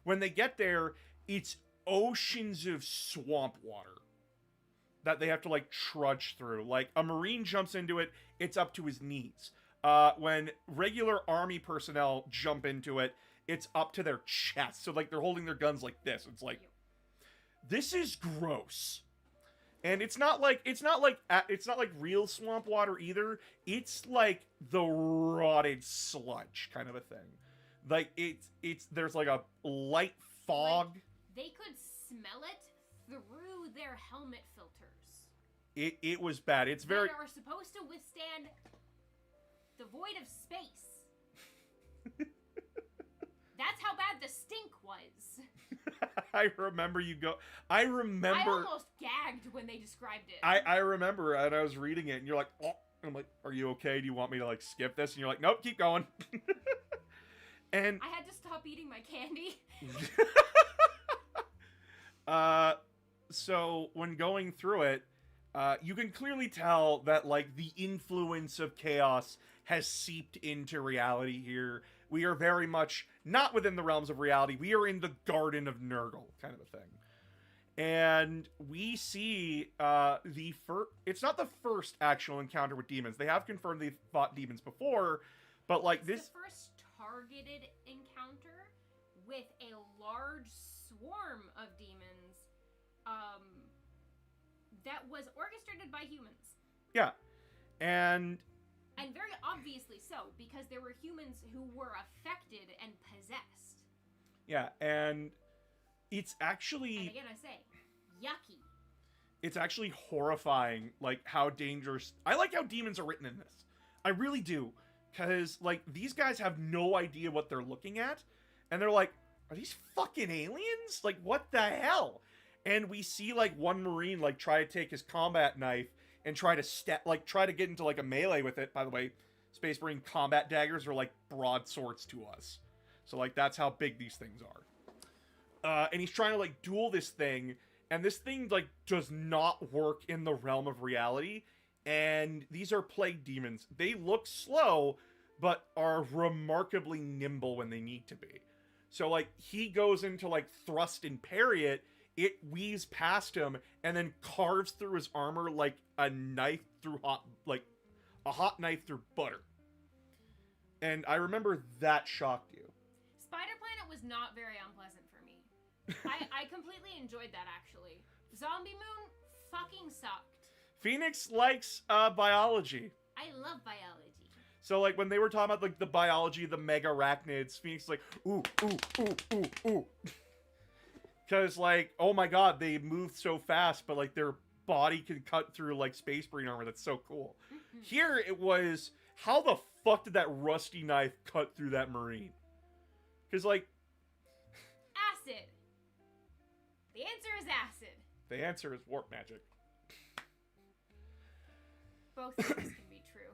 When they get there, it's oceans of swamp water that they have to, like, trudge through. Like, a Marine jumps into it, it's up to his knees. When regular army personnel jump into it, it's up to their chest. So, like, they're holding their guns like this. It's like, this is gross. And it's not like real swamp water either. It's like the rotted sludge kind of a thing. Like, there's like a light fog. Like, they could smell it through their helmet filters. It was bad. It's very... They are supposed to withstand the void of space. That's how bad the stink was. I remember I almost gagged when they described it. I remember, and I was reading it, and you're like, oh. And I'm like, are you okay? Do you want me to, like, skip this? And you're like, nope, keep going. And I had to stop eating my candy. So when going through it, you can clearly tell that, like, the influence of chaos has seeped into reality here. We are very much not within the realms of reality. We are in the Garden of Nurgle, kind of a thing. And we see it's not the first actual encounter with demons. They have confirmed they've fought demons before, but, like, it's the first targeted encounter with a large swarm of demons that was orchestrated by humans. Yeah. And very obviously so, because there were humans who were affected and possessed. Yeah, and it's actually... And again, I say, yucky. It's actually horrifying, like, how dangerous... I like how demons are written in this. I really do. Because, like, these guys have no idea what they're looking at. And they're like, are these fucking aliens? Like, what the hell? And we see, like, one Marine, like, try to take his combat knife and try to get into, like, a melee with it. By the way, Space Marine combat daggers are, like, broadswords to us. So, like, that's how big these things are. And he's trying to, like, duel this thing. And this thing, like, does not work in the realm of reality. And these are plague demons. They look slow, but are remarkably nimble when they need to be. So like he goes into like thrust and parry it weaves past him and then carves through his armor like a knife through a hot knife through butter. And I remember that shocked you. Spider Planet was not very unpleasant for me. I completely enjoyed that, actually. Zombie Moon fucking sucked. Phoenix likes biology. I love biology. So like when they were talking about like the biology of the mega arachnids, Phoenix is like, ooh, ooh, ooh, ooh, ooh. Because like, oh my god, they move so fast, but like their body can cut through like space marine armor. That's so cool. Mm-hmm. Here it was, how the fuck did that rusty knife cut through that marine? Because like, acid. The answer is acid. The answer is warp magic. Both things can be true.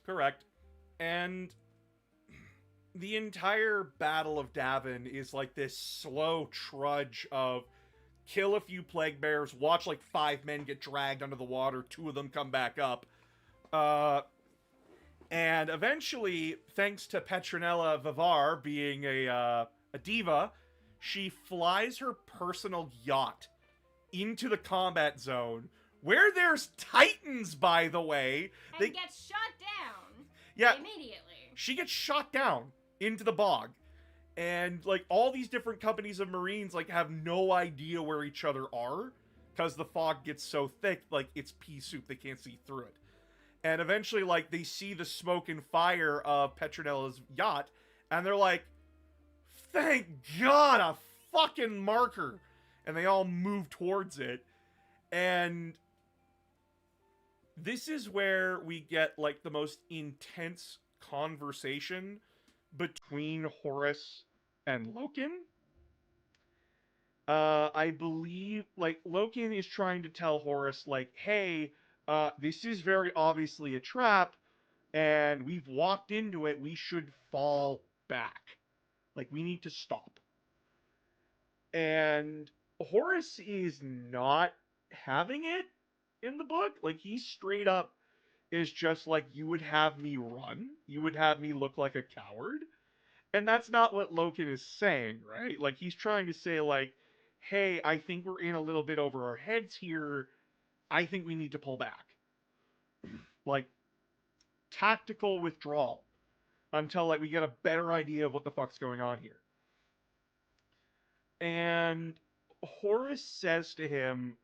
Correct. And the entire Battle of Davin is like this slow trudge of kill a few plague bears, watch like 5 men get dragged under the water, 2 of them come back up. And eventually, thanks to Petronella Vivar being a diva, she flies her personal yacht into the combat zone, where there's titans, by the way. And gets shot down. Yeah. Immediately. She gets shot down into the bog. And, like, all these different companies of Marines, like, have no idea where each other are. Because the fog gets so thick, like, it's pea soup. They can't see through it. And eventually, like, they see the smoke and fire of Petronella's yacht. And they're like, thank God, a fucking marker. And they all move towards it. And this is where we get, like, the most intense conversation between Horus and Loken. I believe, like, Loken is trying to tell Horus, like, hey, this is very obviously a trap, and we've walked into it, we should fall back. Like, we need to stop. And Horus is not having it in the book. Like, he straight up is just like, you would have me run? You would have me look like a coward? And that's not what Loken is saying, right? Like, he's trying to say, like, hey, I think we're in a little bit over our heads here. I think we need to pull back. Like, tactical withdrawal. Until, like, we get a better idea of what the fuck's going on here. And Horus says to him,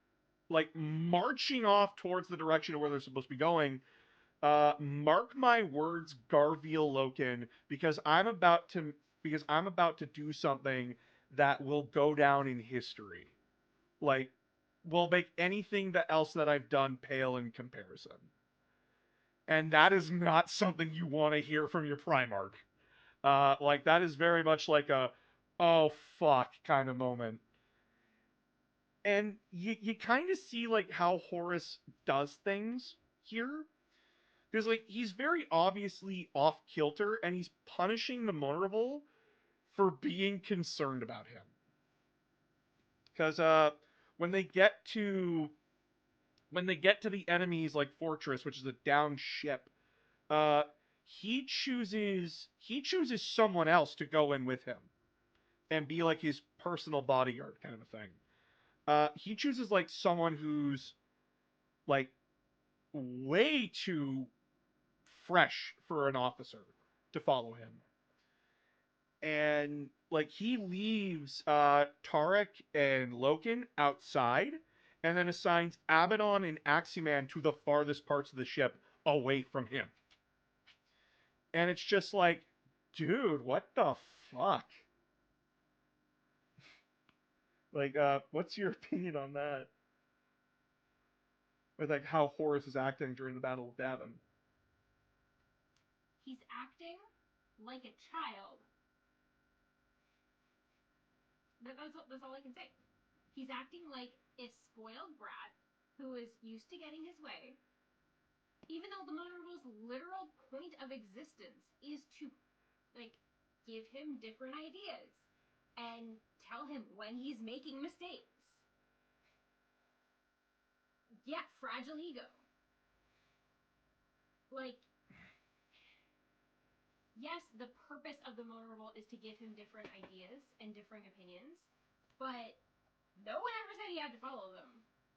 like, marching off towards the direction of where they're supposed to be going, mark my words, Garviel Loken, because I'm about to do something that will go down in history. Like, will make anything else that I've done pale in comparison. And that is not something you want to hear from your Primarch. Like, that is very much like a, oh fuck kind of moment. And you kind of see, like, how Horus does things here. Because, like, he's very obviously off kilter, and he's punishing the vulnerable for being concerned about him. Because, when they get to the enemy's, like, fortress, which is a down ship, he chooses someone else to go in with him. And be, like, his personal bodyguard kind of a thing. He chooses, like, someone who's, like, way too fresh for an officer to follow him. And, like, he leaves Tarek and Loken outside, and then assigns Abaddon and Aximan to the farthest parts of the ship away from him. And it's just like, dude, what the fuck? Like, what's your opinion on that? With, like, how Horus is acting during the Battle of Davin. He's acting like a child. That's all I can say. He's acting like a spoiled brat who is used to getting his way, even though the Vulnerable's literal point of existence is to, like, give him different ideas and tell him when he's making mistakes. Yeah, fragile ego. Like, yes, the purpose of the motor revolt is to give him different ideas and differing opinions, but no one ever said he had to follow them.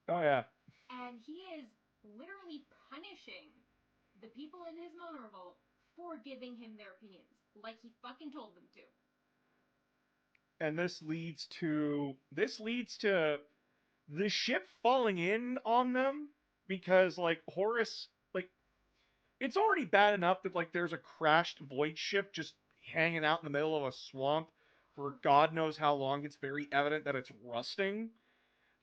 Oh, yeah. And he is literally punishing the people in his motor revolt for giving him their opinions, like he fucking told them to. And this leads to the ship falling in on them because, like, Horus, like, it's already bad enough that, like, there's a crashed void ship just hanging out in the middle of a swamp for God knows how long. It's very evident that it's rusting.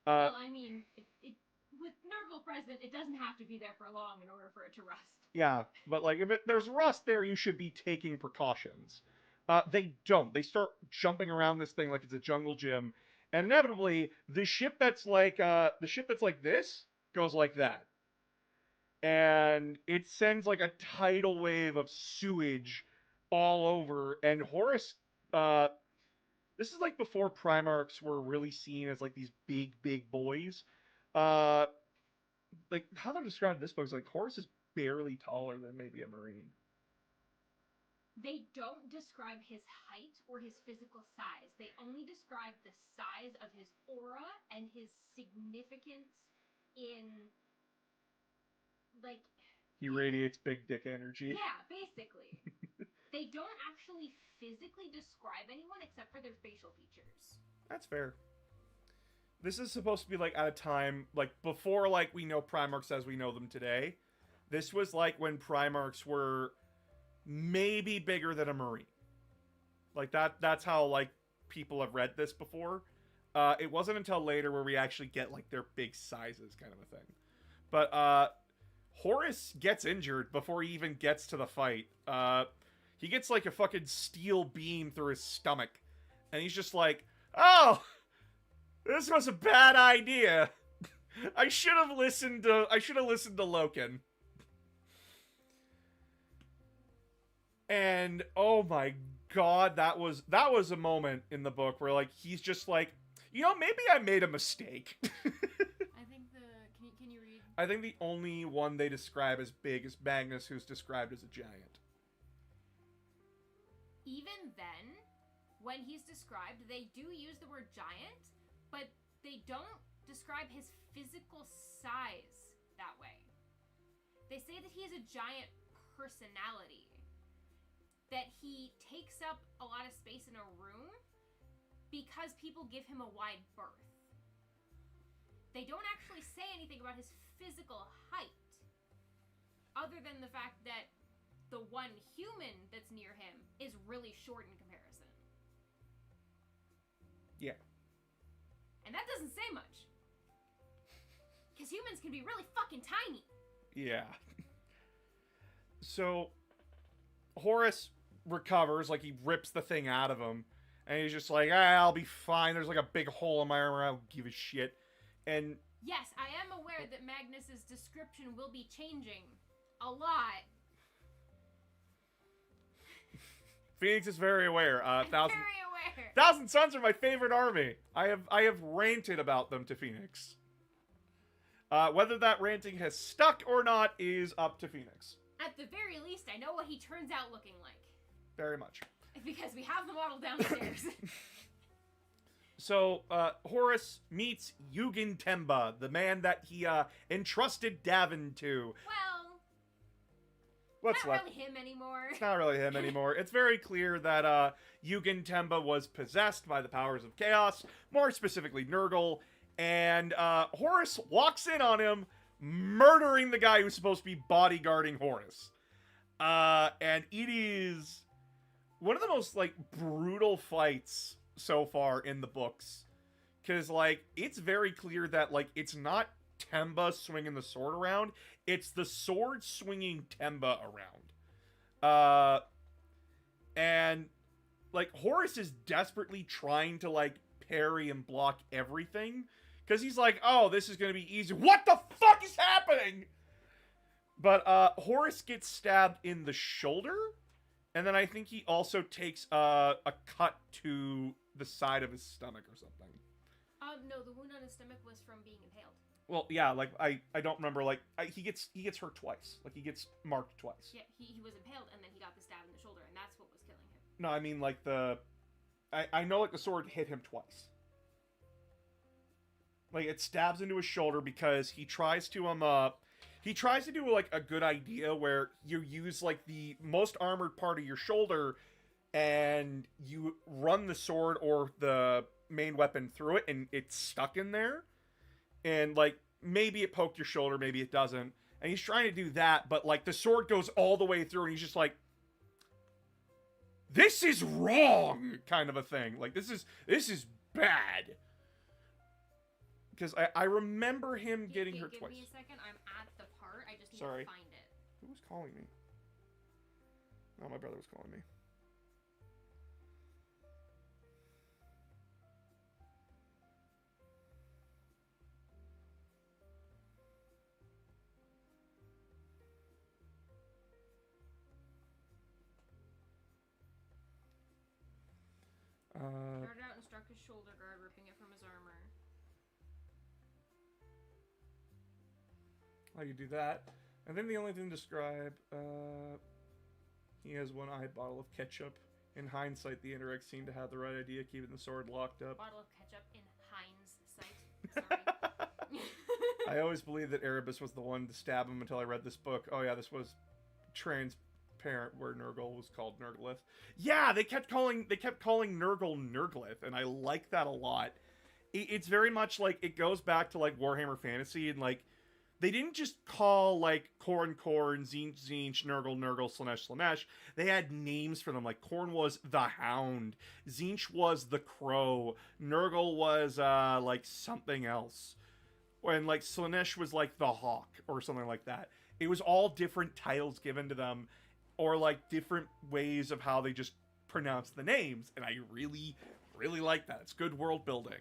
Well, I mean, with Nurgle present, it doesn't have to be there for long in order for it to rust. Yeah, but, like, if there's rust there, you should be taking precautions. They don't. They start jumping around this thing like it's a jungle gym, and inevitably, the ship that's like this goes like that. And it sends like a tidal wave of sewage all over. And Horus, uh, this is like before Primarchs were really seen as like these big boys. Uh, like how they're described in this book is like Horus is barely taller than maybe a Marine. They don't describe his height or his physical size. They only describe the size of his aura and his significance in, like... He radiates big dick energy. Yeah, basically. They don't actually physically describe anyone except for their facial features. That's fair. This is supposed to be like at a time like before like we know Primarchs as we know them today. This was like when Primarchs were maybe bigger than a Marine. Like that's how like people have read this before. It wasn't until later where we actually get like their big sizes kind of a thing. But Horus gets injured before he even gets to the fight. He gets like a fucking steel beam through his stomach. And he's just like, "Oh, this was a bad idea. I should have listened to Loken." And oh my god, that was a moment in the book where like he's just like, maybe I made a mistake. Can you read? I think the only one they describe as big is Magnus, who's described as a giant. Even then, when he's described, they do use the word giant, but they don't describe his physical size that way. They say that he has a giant personality. That he takes up a lot of space in a room because people give him a wide berth. They don't actually say anything about his physical height, other than the fact that the one human that's near him is really short in comparison. Yeah. And that doesn't say much. Because humans can be really fucking tiny. Yeah. So, Horus recovers, like he rips the thing out of him, and he's just like, I'll be fine. There's like a big hole in my armor. I don't give a shit. And yes, I am aware that Magnus's description will be changing a lot. Phoenix is very aware. I'm very aware. Thousand Sons are my favorite army. I have ranted about them to Phoenix. Whether that ranting has stuck or not is up to Phoenix. At the very least, I know what he turns out looking like. Very much. Because we have the model downstairs. So, Horus meets Yugen Temba, the man that he entrusted Davin to. Well, what's not left? really him anymore. It's not really him anymore. It's very clear that Yugen Temba was possessed by the powers of chaos, more specifically Nurgle, and Horus walks in on him, murdering the guy who's supposed to be bodyguarding Horus. And it is one of the most, like, brutal fights so far in the books. Because, like, it's very clear that, like, it's not Temba swinging the sword around. It's the sword swinging Temba around. And, like, Horus is desperately trying to, like, parry and block everything. Because he's like, oh, this is going to be easy. What the fuck is happening? But Horus gets stabbed in the shoulder. And then I think he also takes a cut to the side of his stomach or something. No, the wound on his stomach was from being impaled. Well, yeah, like, I don't remember, like, he gets hurt twice. Like, he gets marked twice. Yeah, he was impaled, and then he got the stab in the shoulder, and that's what No, I mean like the. I know like the sword hit him twice. Like it stabs into his shoulder because he tries to do like a good idea where you use like the most armored part of your shoulder and you run the sword or the main weapon through it and it's stuck in there. And like maybe it poked your shoulder, maybe it doesn't. And he's trying to do that, but like the sword goes all the way through and he's just like, this is wrong, kind of a thing. Like this is bad. Because I remember him getting hurt twice. Give me a second. I'm at the part. I just need Sorry. to find it. Who was calling me? Oh, my brother was calling me. Started out and struck his shoulder guard, ripping it from his armor. Oh, you do that. And then the only thing to describe, he has one eye bottle of ketchup. In hindsight, the Interact seemed to have the right idea, keeping the sword locked up. Bottle of ketchup in hindsight. Sorry. I always believed that Erebus was the one to stab him until I read this book. Oh yeah, this was transparent where Nurgle was called Nurglith. Yeah, they kept calling Nurgle Nurglith, and I like that a lot. It's very much like it goes back to like Warhammer Fantasy and like they didn't just call like Khorne, Tzeentch, Tzeentch, Nurgle, Slaanesh, Slaanesh. They had names for them. Like Khorne was the Hound, Tzeentch was the Crow, Nurgle was like something else, and like Slaanesh was like the Hawk or something like that. It was all different titles given to them, or like different ways of how they just pronounce the names, and I really, really like that. It's good world building.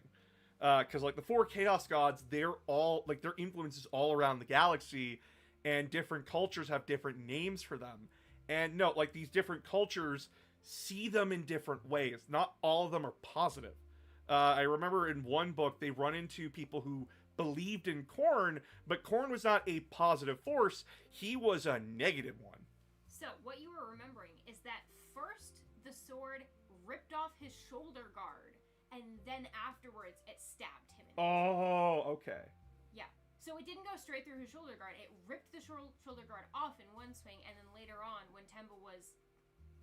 Because like the four Chaos Gods, they're all like their influence is all around the galaxy, and different cultures have different names for them. And no, like these different cultures see them in different ways. Not all of them are positive. I remember in one book they run into people who believed in Khorne, but Khorne was not a positive force. He was a negative one. So what you were remembering is that first the sword ripped off his shoulder guard. And then afterwards, it stabbed him. Oh, okay. Yeah. So it didn't go straight through his shoulder guard. It ripped the shoulder guard off in one swing, and then later on, when Temba was,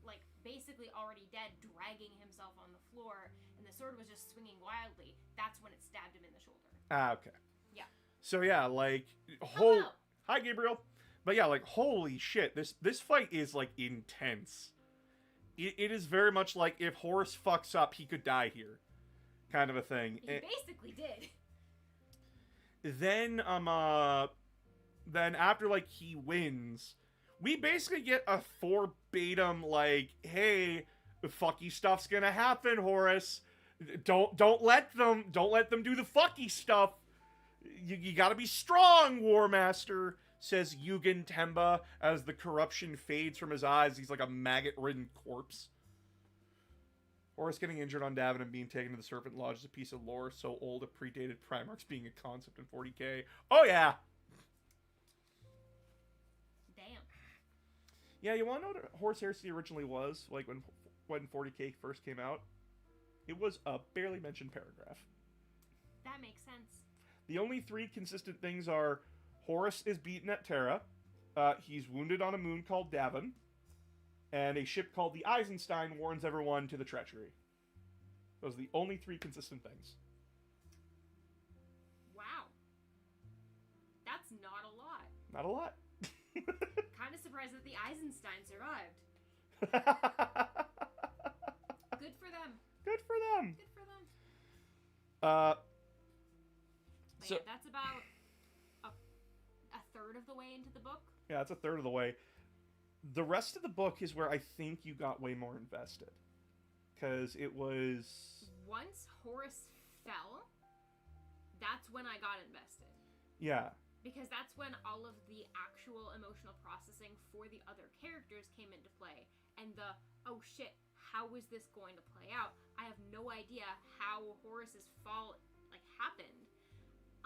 like, basically already dead, dragging himself on the floor, and the sword was just swinging wildly, that's when it stabbed him in the shoulder. Ah, okay. Yeah. So yeah, like, Hi, Gabriel. But yeah, like, holy shit, this fight is, like, intense. It is very much like, if Horus fucks up, he could die here. Kind of a thing. He basically did. Then after like he wins, we basically get a verbatim like, hey, fucky stuff's gonna happen, Horus. Don't let them do the fucky stuff. You gotta be strong, War Master, says Yugen Temba as the corruption fades from his eyes. He's like a maggot-ridden corpse. Horus getting injured on Davin and being taken to the Serpent Lodge is a piece of lore so old it predated Primarchs being a concept in 40k. Oh yeah! Damn. Yeah, you want to know what Horus Heresy originally was? Like when 40k first came out? It was a barely mentioned paragraph. That makes sense. The only three consistent things are Horus is beaten at Terra, he's wounded on a moon called Davin, and a ship called the Eisenstein warns everyone to the treachery. Those are the only three consistent things. Wow. That's not a lot. Not a lot. Kind of surprised that the Eisenstein survived. Good for them. Good for them. Good for them. So yeah, that's about a third of the way into the book. Yeah, that's a third of the way. The rest of the book is where I think you got way more invested. Because it was... Once Horus fell, that's when I got invested. Yeah. Because that's when all of the actual emotional processing for the other characters came into play. And the, oh shit, how is this going to play out? I have no idea how Horus's fall, happened.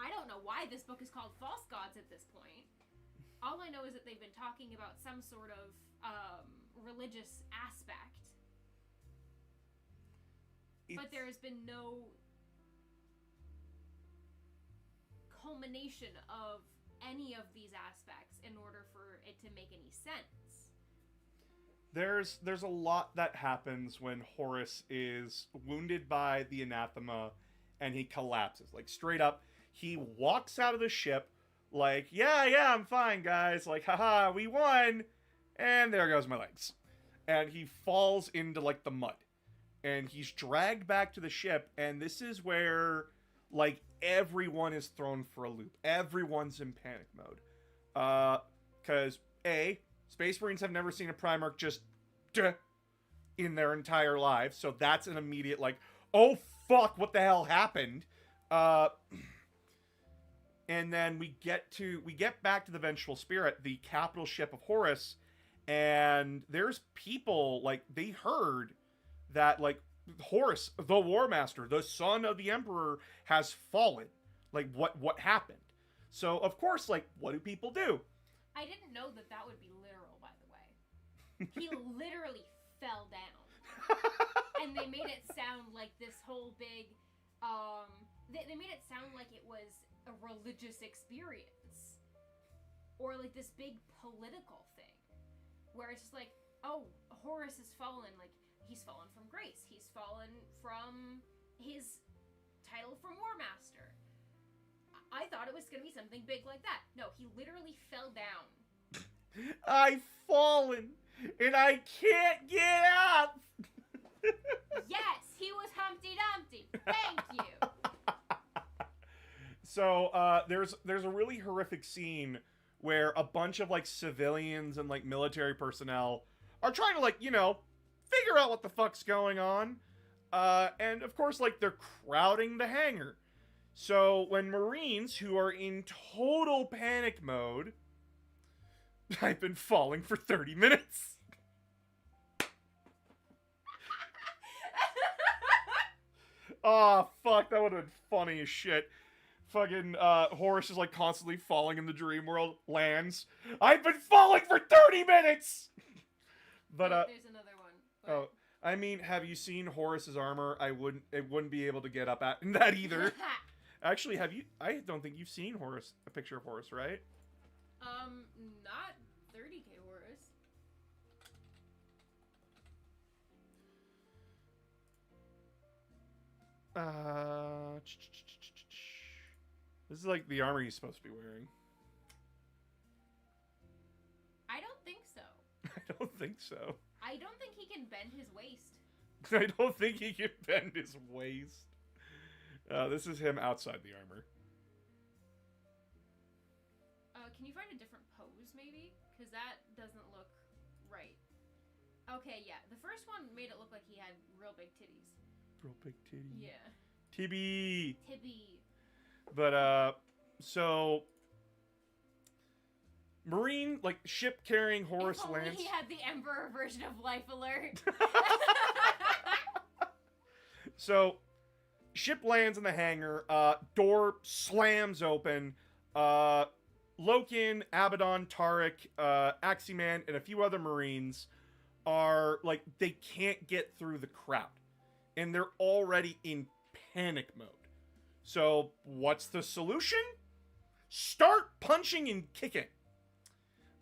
I don't know why this book is called False Gods at this point. All I know is that they've been talking about some sort of religious aspect But there has been no culmination of any of these aspects in order for it to make any sense. There's a lot that happens when Horus is wounded by the anathema and he collapses. Like, straight up, he walks out of the ship like, yeah, I'm fine, guys. Like, haha, we won. And there goes my legs. And he falls into, like, the mud. And he's dragged back to the ship, and this is where, like, everyone is thrown for a loop. Everyone's in panic mode. Because, A, Space Marines have never seen a Primarch just in their entire lives, so that's an immediate, like, oh, fuck, what the hell happened? And then we get back to the Vengeful Spirit, the capital ship of Horus, and there's people, like, they heard that, like, Horus, the War Master, the son of the Emperor, has fallen. Like, what happened? So, of course, like, what do people do? I didn't know that would be literal, by the way. He literally fell down. And they made it sound like this whole big, they made it sound like it was a religious experience. Or, like, this big political thing. Where it's just like, oh, Horus has fallen, like, he's fallen from grace. He's fallen from his title from War Master. I thought it was going to be something big like that. No, he literally fell down. I've fallen, and I can't get up! Yes, he was Humpty Dumpty. Thank you. So, there's a really horrific scene where a bunch of, like, civilians and, like, military personnel are trying to, like, you know, figure out what the fuck's going on. And of course, like, they're crowding the hangar. So when Marines who are in total panic mode, I've been falling for 30 minutes. Oh, fuck, that would have been funny as shit. Fucking, Horus is, like, constantly falling in the dream world, lands. I've been falling for 30 minutes! But, there's another one. But... Oh, I mean, have you seen Horus's armor? It wouldn't be able to get up at that either. Actually, I don't think you've seen Horus, a picture of Horus, right? Not 30K Horus. This is like the armor he's supposed to be wearing. I don't think so. I don't think so. I don't think he can bend his waist. I don't think he can bend his waist. This is him outside the armor. Can you find a different pose, maybe? Because that doesn't look right. Okay, yeah. The first one made it look like he had real big titties. Real big titty. Yeah. Tibby. Tibby. But, so... Marine, like, ship carrying Horus if only lands. He had the Emperor version of Life Alert. So, ship lands in the hangar. Door slams open. Loken, Abaddon, Tariq, Aximan, and a few other Marines are, like, they can't get through the crowd. And they're already in panic mode. So, what's the solution? Start punching and kicking.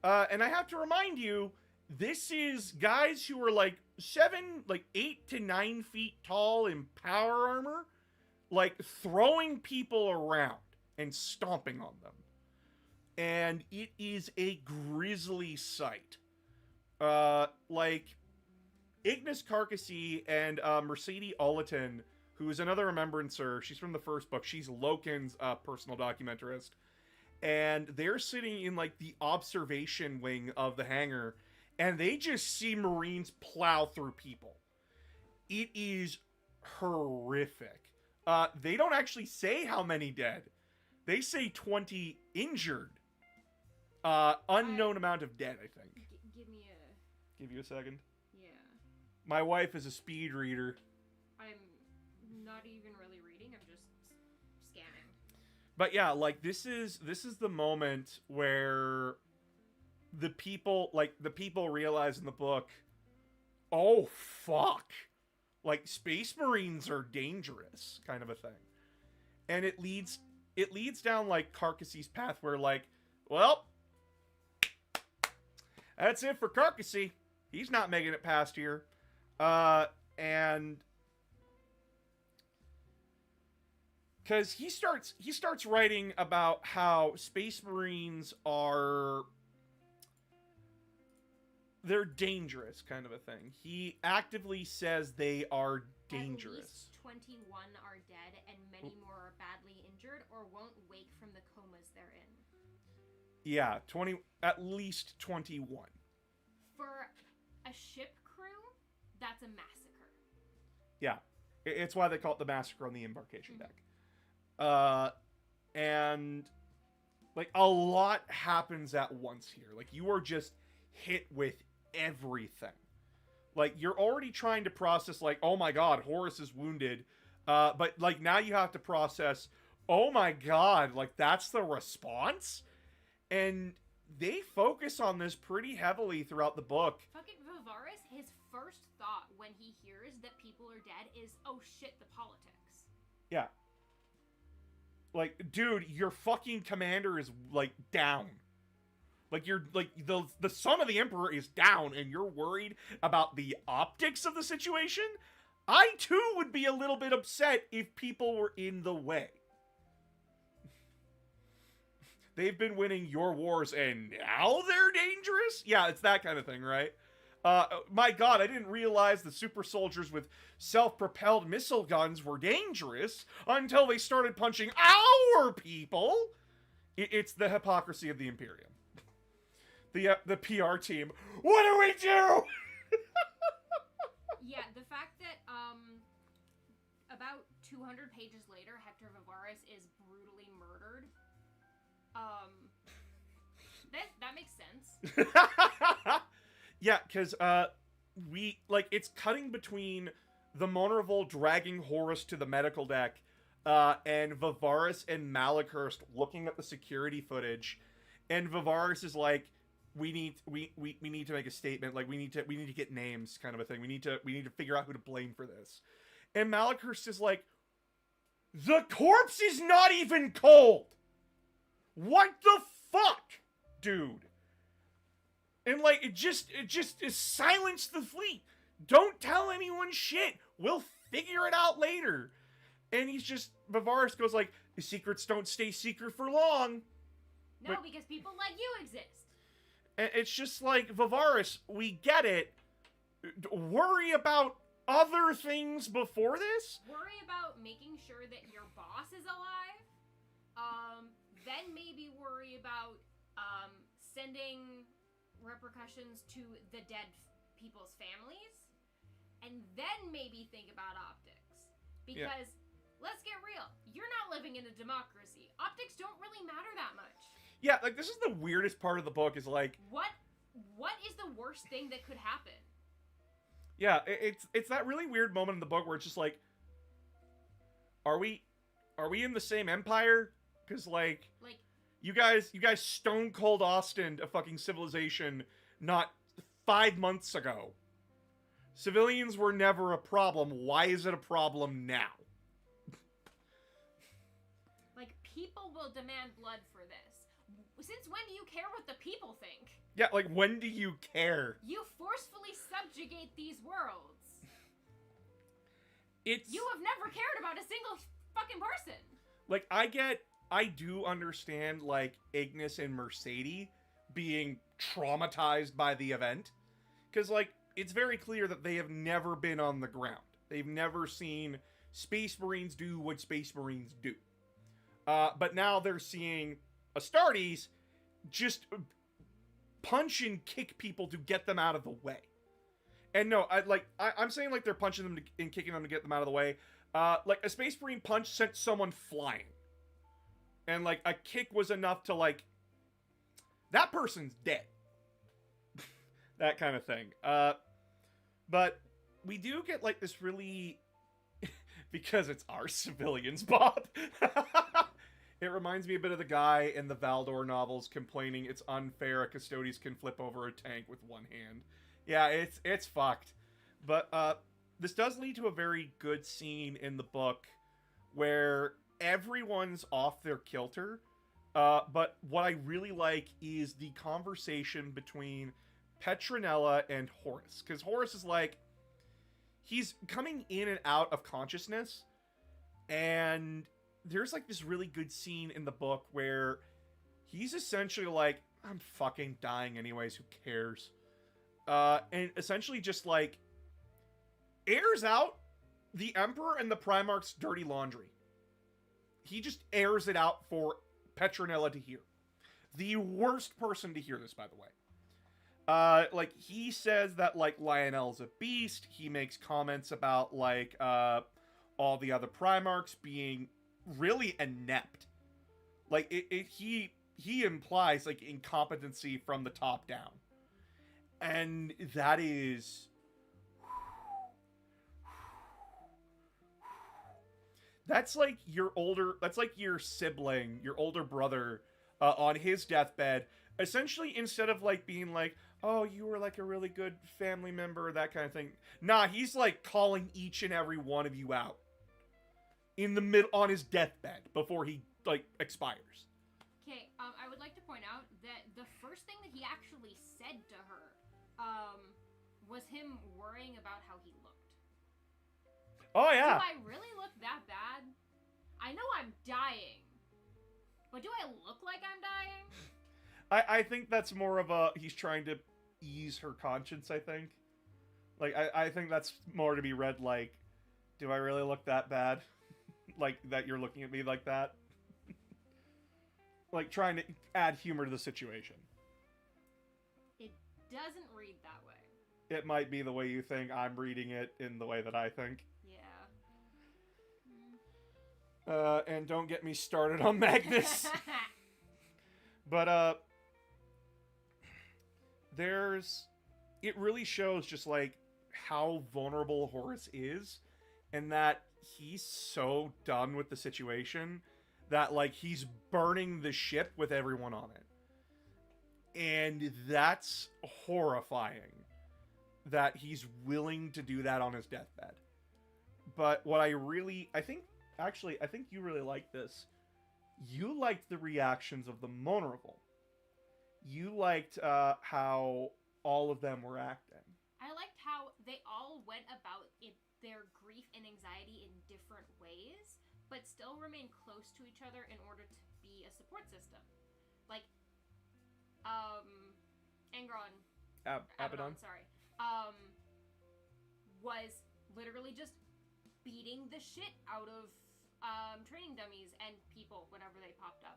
And I have to remind you, this is guys who are like 8 to 9 feet tall in power armor, like throwing people around and stomping on them. And it is a grisly sight. Like, Ignis Carcassy and Mercedes Olatin, who is another remembrancer, she's from the first book, she's Loken's personal documentarist. And they're sitting in, like, the observation wing of the hangar, and they just see Marines plow through people. It is horrific. They don't actually say how many dead. They say 20 injured. Unknown amount of dead, I think. Give me a... Give you a second? Yeah. My wife is a speed reader. I'm not even really reading, I'm just scanning. But yeah, like, this is the moment where the people realize in the book, oh, fuck. Like, Space Marines are dangerous, kind of a thing. And it leads down, like, Carcassy's path where, like, well, that's it for Carcassy. He's not making it past here. And because he starts writing about how Space Marines they're dangerous, kind of a thing. He actively says they are dangerous. At least 21 are dead, and many more are badly injured or won't wake from the comas they're in. Yeah, at least 21. For a ship crew, that's a massacre. Yeah, it's why they call it the massacre on the embarkation deck. And like a lot happens at once here. Like you are just hit with everything. Like you're already trying to process like, oh my god, Horus is wounded. But like now you have to process, oh my god, like that's the response? And they focus on this pretty heavily throughout the book. Fucking Vivarus, his first thought when he hears that people are dead is, oh shit, the politics. Yeah. Like, dude, your fucking commander is, like, down. Like, you're, like, the son of the Emperor is down, and you're worried about the optics of the situation? I, too, would be a little bit upset if people were in the way. They've been winning your wars, and now they're dangerous? Yeah, it's that kind of thing, right? My god, I didn't realize the super soldiers with self-propelled missile guns were dangerous until they started punching our people. It's the hypocrisy of the Imperium. The PR team. What do we do? Yeah, the fact that about 200 pages later, Hector Vivarus is brutally murdered. That makes sense. Yeah, because it's cutting between the Monorville dragging Horus to the medical deck, and Vivarus and Malachurst looking at the security footage, and Vivarus is like, we need to make a statement, like we need to get names, kind of a thing. We need to figure out who to blame for this. And Malachurst is like, the corpse is not even cold. What the fuck, dude? And like it just silence the fleet. Don't tell anyone shit. We'll figure it out later. And Vivarus goes like, the secrets don't stay secret for long. No, because people like you exist. And it's just like, Vivarus, we get it. Worry about other things before this? Worry about making sure that your boss is alive. Then maybe worry about sending repercussions to the dead people's families, and then maybe think about optics. Because, let's get real, you're not living in a democracy. Optics don't really matter that much. Yeah, like, this is the weirdest part of the book, is like... What is the worst thing that could happen? Yeah, it's that really weird moment in the book where it's just like... Are we in the same empire? Because, like... You guys stone cold Austin a fucking civilization not 5 months ago. Civilians were never a problem. Why is it a problem now? Like, people will demand blood for this. Since when do you care what the people think? Yeah, like, when do you care? You forcefully subjugate these worlds. You have never cared about a single fucking person. Like, I do understand, like, Ignis and Mercedes being traumatized by the event. Because, like, it's very clear that they have never been on the ground. They've never seen Space Marines do what Space Marines do. But now they're seeing Astartes just punch and kick people to get them out of the way. And no, I'm saying, like, they're punching them and kicking them to get them out of the way. Like, a Space Marine punch sent someone flying. And, like, a kick was enough to, like, that person's dead. That kind of thing. But we do get, like, this really... because it's our civilians, Bob. It reminds me a bit of the guy in the Valdor novels complaining it's unfair a Custodes can flip over a tank with one hand. Yeah, it's fucked. But, this does lead to a very good scene in the book where everyone's off their kilter. But what I really like is the conversation between Petronella and Horus. Because Horus is like, he's coming in and out of consciousness. And there's like this really good scene in the book where he's essentially like, I'm fucking dying anyways, who cares? And essentially just like airs out the Emperor and the Primarch's dirty laundry. He just airs it out for Petronella to hear. The worst person to hear this, by the way. Like, he says that, like, Lionel's a beast. He makes comments about, like, all the other Primarchs being really inept. Like, he implies, like, incompetency from the top down. And that is... That's like your sibling, your older brother, on his deathbed, essentially instead of like being like, oh, you were like a really good family member, that kind of thing. Nah, he's like calling each and every one of you out in the middle on his deathbed before he like expires. Okay, I would like to point out that the first thing that he actually said to her, was him worrying about how he looked. Oh, yeah. Do I really look that bad? I know I'm dying. But do I look like I'm dying? I think that's more of a... He's trying to ease her conscience, I think. Like, I think that's more to be read like, do I really look that bad? Like, that you're looking at me like that? Like, trying to add humor to the situation. It doesn't read that way. It might be the way you think. I'm reading it in the way that I think. And don't get me started on Magnus. But, it really shows just, like, how vulnerable Horus is, and that he's so done with the situation that, like, he's burning the ship with everyone on it. And that's horrifying, that he's willing to do that on his deathbed. But what I think you really like this. You liked the reactions of the Monorable. You liked how all of them were acting. I liked how they all went about their grief and anxiety in different ways, but still remained close to each other in order to be a support system. Like, Abaddon, sorry, was literally just beating the shit out of training dummies and people whenever they popped up.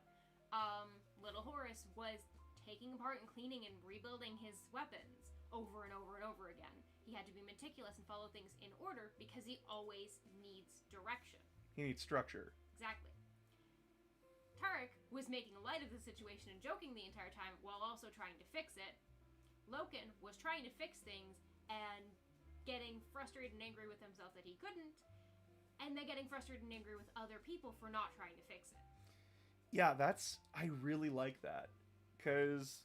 Little Horus was taking apart and cleaning and rebuilding his weapons over and over and over again. He had to be meticulous and follow things in order because he always needs direction. He needs structure. Exactly. Tarek was making light of the situation and joking the entire time while also trying to fix it. Loken was trying to fix things and getting frustrated and angry with himself that he couldn't, and then getting frustrated and angry with other people for not trying to fix it. Yeah, I really like that. Because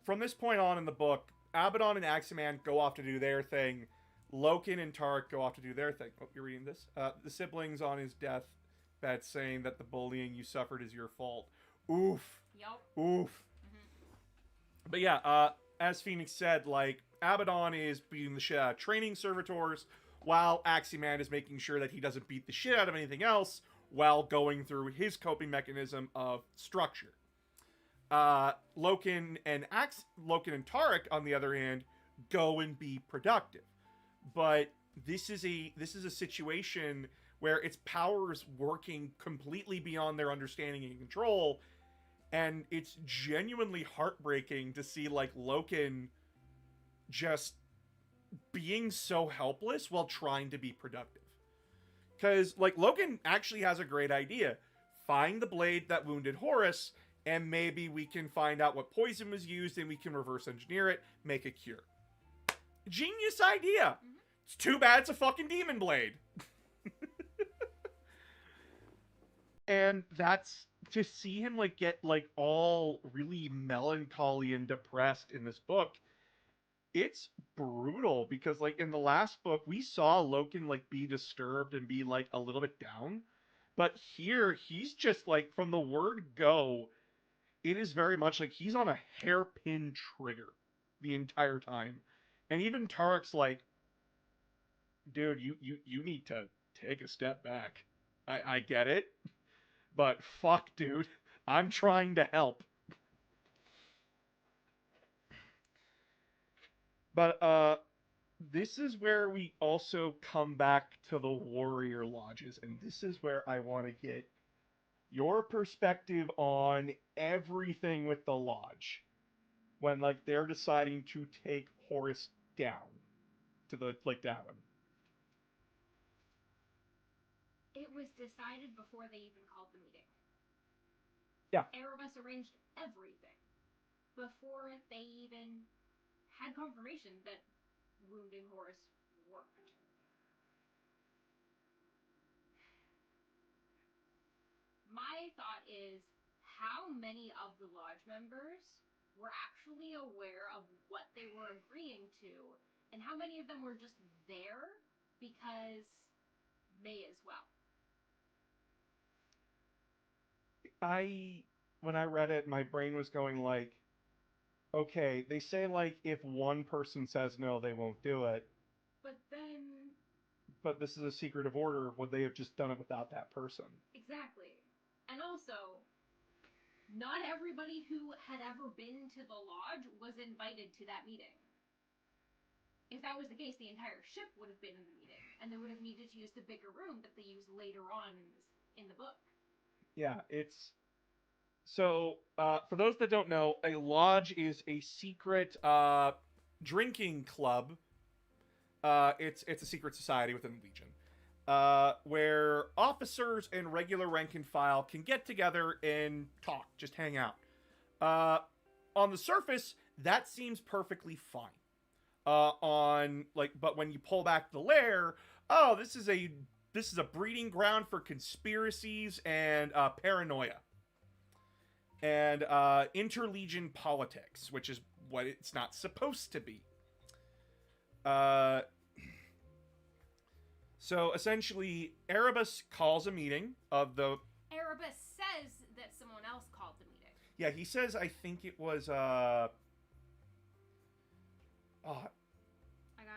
from this point on in the book, Abaddon and Aximan go off to do their thing. Loken and Tarek go off to do their thing. Oh, you're reading this? The siblings on his deathbed saying that the bullying you suffered is your fault. Oof. Yup. Oof. Mm-hmm. But yeah, as Phoenix said, like, Abaddon is beating the shit out of training servitors, while Aximan is making sure that he doesn't beat the shit out of anything else while going through his coping mechanism of structure. Loken and Tarek, on the other hand, go and be productive. But this is a situation where its powers working completely beyond their understanding and control, and it's genuinely heartbreaking to see, like, Loken just being so helpless while trying to be productive. Because, like, Loken actually has a great idea. Find the blade that wounded Horus, and maybe we can find out what poison was used, and we can reverse engineer it, make a cure. Genius idea! Mm-hmm. It's too bad it's a fucking demon blade. And that's... to see him, like, get, like, all really melancholy and depressed in this book it's brutal because like in the last book we saw Loken like be disturbed and be like a little bit down, but here he's just like from the word go, it is very much like he's on a hairpin trigger the entire time. And even Tarek's like, dude, you need to take a step back. I get it, but fuck, dude, I'm trying to help. But this is where we also come back to the warrior lodges, and this is where I want to get your perspective on everything with the lodge when like they're deciding to take Horus down to the like down. It was decided before they even called the meeting. Yeah. Erebus arranged everything before they even had confirmation that wounding Horus worked. My thought is, how many of the lodge members were actually aware of what they were agreeing to, and how many of them were just there because may as well? When I read it, my brain was going like, okay, they say like if one person says no, they won't do it. But then... But this is a secretive order. Would they have just done it without that person? Exactly. And also, not everybody who had ever been to the lodge was invited to that meeting. If that was the case, the entire ship would have been in the meeting, and they would have needed to use the bigger room that they use later on in the book. Yeah, it's... So, for those that don't know, a lodge is a secret drinking club. It's a secret society within the Legion, where officers and regular rank and file can get together and talk, just hang out. On the surface, that seems perfectly fine. But when you pull back the layer, oh, this is a breeding ground for conspiracies and paranoia. And interlegion politics, which is what it's not supposed to be. So essentially, Erebus calls a meeting of the... Erebus says that someone else called the meeting. Yeah, he says, I think it was,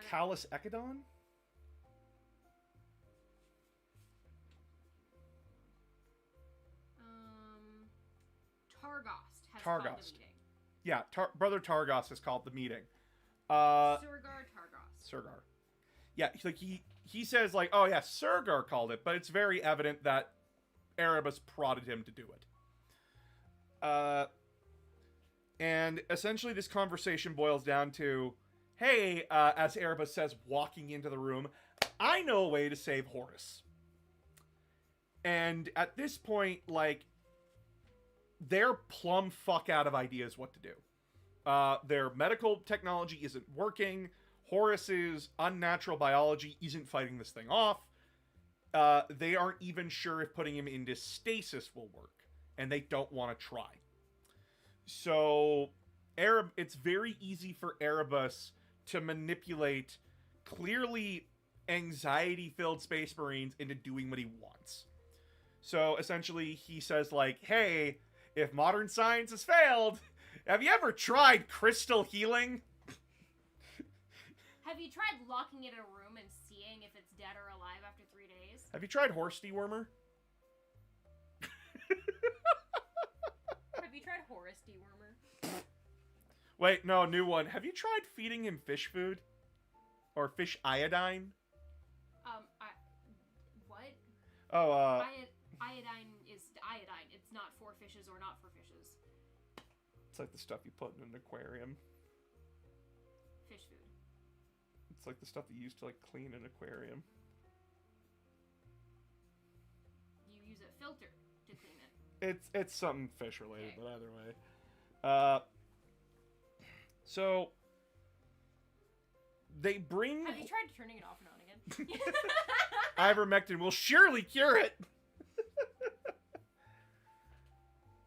Callus Ecodon? Targost has called the meeting. Yeah, Brother Targost has called the meeting. Surgar Targost. Surgar. Yeah, like he says like, oh yeah, Surgar called it, but it's very evident that Erebus prodded him to do it. And essentially this conversation boils down to, hey, as Erebus says, walking into the room, I know a way to save Horus. And at this point, like, they're plumb fuck out of ideas what to do. Their medical technology isn't working. Horus's unnatural biology isn't fighting this thing off. They aren't even sure if putting him into stasis will work. And they don't want to try. So, it's very easy for Erebus to manipulate clearly anxiety-filled Space Marines into doing what he wants. So, essentially, he says, like, hey, if modern science has failed, have you ever tried crystal healing? Have you tried locking it in a room and seeing if it's dead or alive after 3 days? Have you tried horse dewormer? Have you tried Horus dewormer? Wait, no, new one. Have you tried feeding him fish food? Or fish iodine? What? Oh, Iodine is iodine. It's not for fishes or not for fishes. It's like the stuff you put in an aquarium. Fish food. It's like the stuff that you use to, like, clean an aquarium. You use a filter to clean it. It's something fish related, okay. But either way. So they bring... Have you tried turning it off and on again? Ivermectin will surely cure it!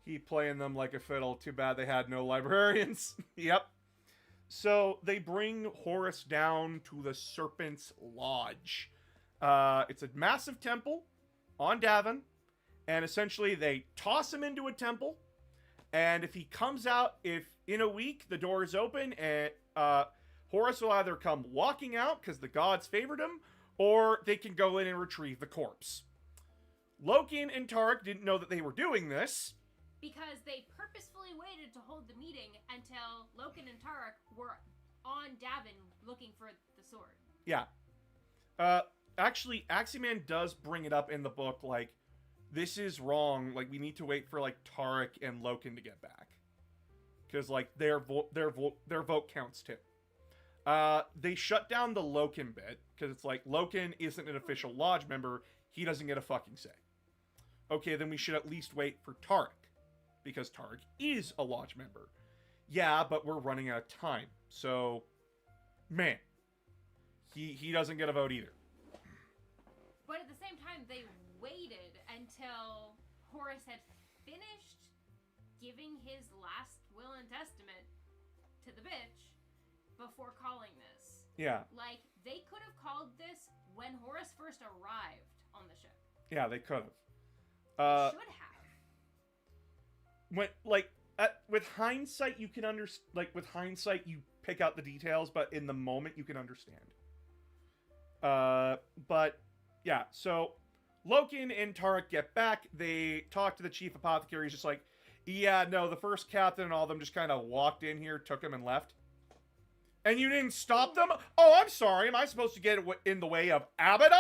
He playing them like a fiddle. Too bad they had no librarians. Yep. So they bring Horus down to the Serpent's Lodge. It's a massive temple on Davin, and essentially they toss him into a temple, and if he comes out, if in a week the door is open, and Horus will either come walking out because the gods favored him, or they can go in and retrieve the corpse. Loken and Tarek didn't know that they were doing this, because they purposefully waited to hold the meeting until Loken and Tarek were on Davin looking for the sword. Yeah. Actually, Aximan does bring it up in the book, like, this is wrong, like, we need to wait for, like, Tarek and Loken to get back. Because, like, their vote counts, too. They shut down the Loken bit, because it's like, Loken isn't an official lodge member, he doesn't get a fucking say. Okay, then we should at least wait for Tarek, because Tarek is a lodge member. Yeah, but we're running out of time, so, man, he doesn't get a vote either. But at the same time, they waited until Horus had finished giving his last will and testament to the bitch before calling this. Yeah. Like, they could have called this when Horus first arrived on the ship. Yeah, they could have. They should have. When, like, with hindsight, you can with hindsight, you pick out the details, but in the moment, you can understand. But, yeah, so Loken and Tarek get back. They talk to the chief apothecary. He's just like, yeah, no, the first captain and all of them just kind of walked in here, took him, and left. And you didn't stop them? Oh, I'm sorry. Am I supposed to get in the way of Abaddon?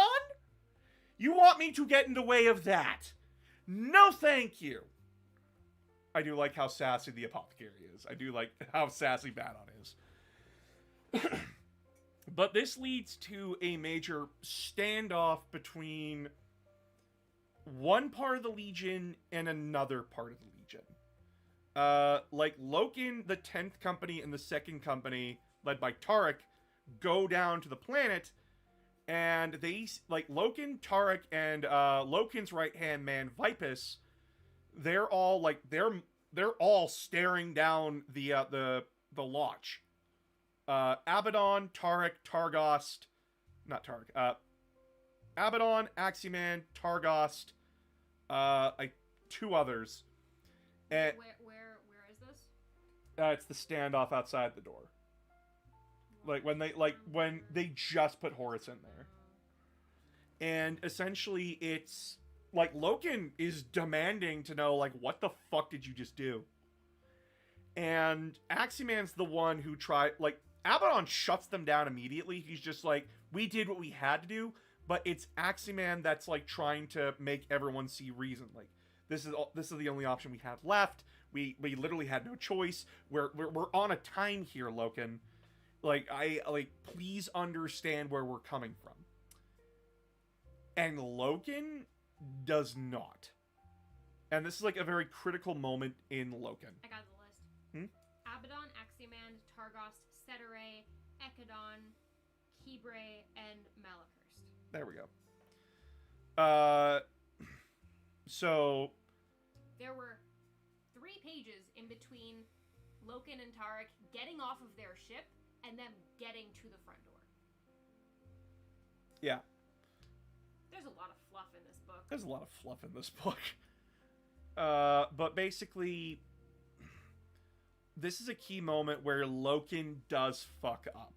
You want me to get in the way of that? No, thank you. I do like how sassy the apothecary is. I do like how sassy Abaddon is. But this leads to a major standoff between one part of the Legion and another part of the Legion. Like, Loken, the 10th Company, and the 2nd Company, led by Tarek, go down to the planet, and they, like, Loken, Tarek, and Loken's right-hand man, Vipus, they're all, like, they're all staring down the lodge. Abaddon, Tarek, Targost, not Tarek, Abaddon, Aximan, Targost, two others. And, where is this? it's the standoff outside the door. Like, when they just put Horus in there. And essentially it's, like, Loken is demanding to know, like, what the fuck did you just do? And Aximan's the one who like, Abaddon shuts them down immediately. He's just like, we did what we had to do, but it's Aximan that's, like, trying to make everyone see reason. Like, this is the only option we had left. We literally had no choice. We're on a time here, Loken. Like, please understand where we're coming from. And Loken does not. And this is, like, a very critical moment in Loken. I got the list. Abaddon, Aximan, Targost, Ceterae, Ekadon, Kibre, and Malachurst. There we go. So there were 3 pages in between Loken and Tarek getting off of their ship and them getting to the front door. Yeah. There's a lot of fluff in this book. There's a lot of fluff in this book. But basically, this is a key moment where Loken does fuck up.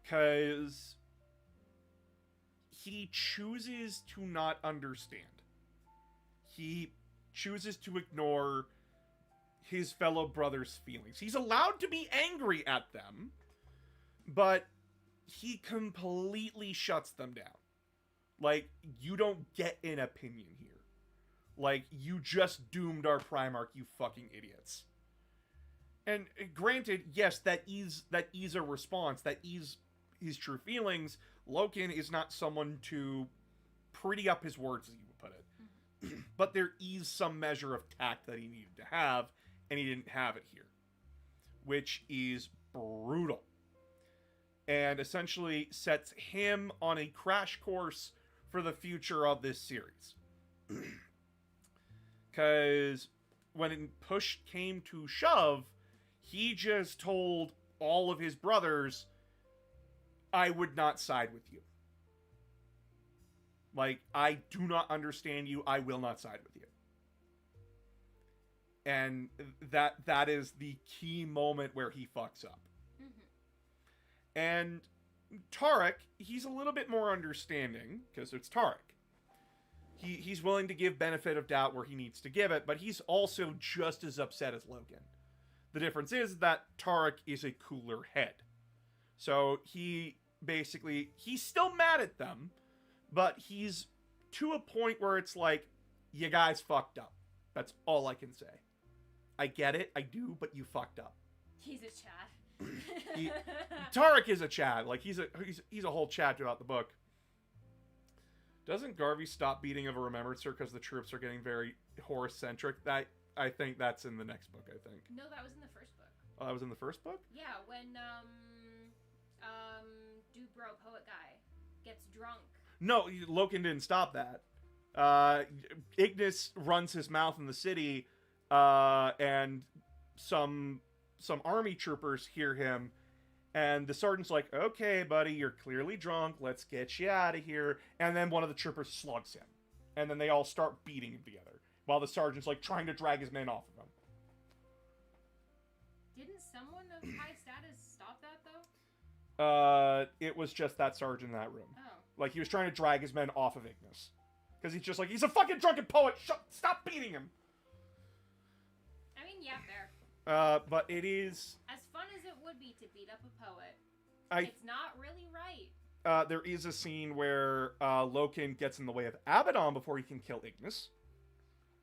Because he chooses to not understand. He chooses to ignore his fellow brother's feelings. He's allowed to be angry at them, but he completely shuts them down. Like, you don't get an opinion here. Like, you just doomed our Primarch, you fucking idiots. And granted, yes, that is a response. That is his true feelings. Loken is not someone to pretty up his words, as you would put it. But there is some measure of tact that he needed to have, and he didn't have it here. Which is brutal. And essentially sets him on a crash course for the future of this series. Because when push came to shove, he just told all of his brothers, I would not side with you. Like, I do not understand you. I will not side with you. And that is the key moment where he fucks up. Mm-hmm. And Tarek, he's a little bit more understanding, because it's Tarek. He's willing to give benefit of doubt where he needs to give it, but he's also just as upset as Logan. The difference is that Tarek is a cooler head. So he's still mad at them, but he's to a point where it's like, you guys fucked up. That's all I can say. I get it, I do, but you fucked up. He's a Chad. Tarek is a Chad. Like, he's a whole Chad throughout the book. Doesn't Garvey stop beating of a Remembrancer because the troops are getting very Horus-centric? I think that's in the next book, I think. No, that was in the first book. Oh, that was in the first book? Yeah, when, Dubro poet guy gets drunk. No, Loken didn't stop that. Ignis runs his mouth in the city, and some army troopers hear him, and the sergeant's like, okay, buddy, you're clearly drunk, let's get you out of here. And then one of the troopers slugs him. And then they all start beating him together, while the sergeant's like trying to drag his men off of him. Didn't someone of high status stop that, though? It was just that sergeant in that room. Oh. Like, he was trying to drag his men off of Ignis. Because he's just like, he's a fucking drunken poet, stop beating him! I mean, yeah, fair. But it is... As fun as it would be to beat up a poet, it's not really right. There is a scene where Loken gets in the way of Abaddon before he can kill Ignis.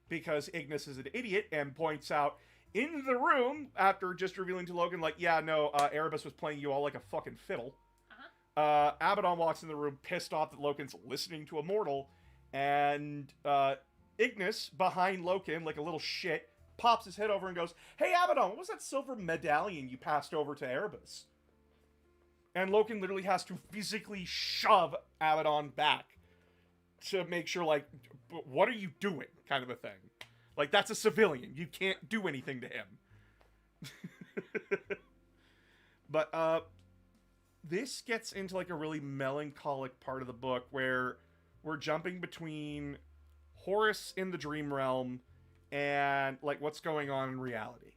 Because Ignis is an idiot and points out in the room, after just revealing to Logan, like, yeah, no, Erebus was playing you all like a fucking fiddle. Uh-huh. Abaddon walks in the room pissed off that Loken's listening to a mortal, and Ignis, behind Loken, like a little shit, pops his head over and goes, hey, Abaddon, what was that silver medallion you passed over to Erebus? And Loken literally has to physically shove Abaddon back to make sure, like, what are you doing, kind of a thing. Like, that's a civilian. You can't do anything to him. But, this gets into, like, a really melancholic part of the book where we're jumping between Horus in the dream realm and, like, what's going on in reality.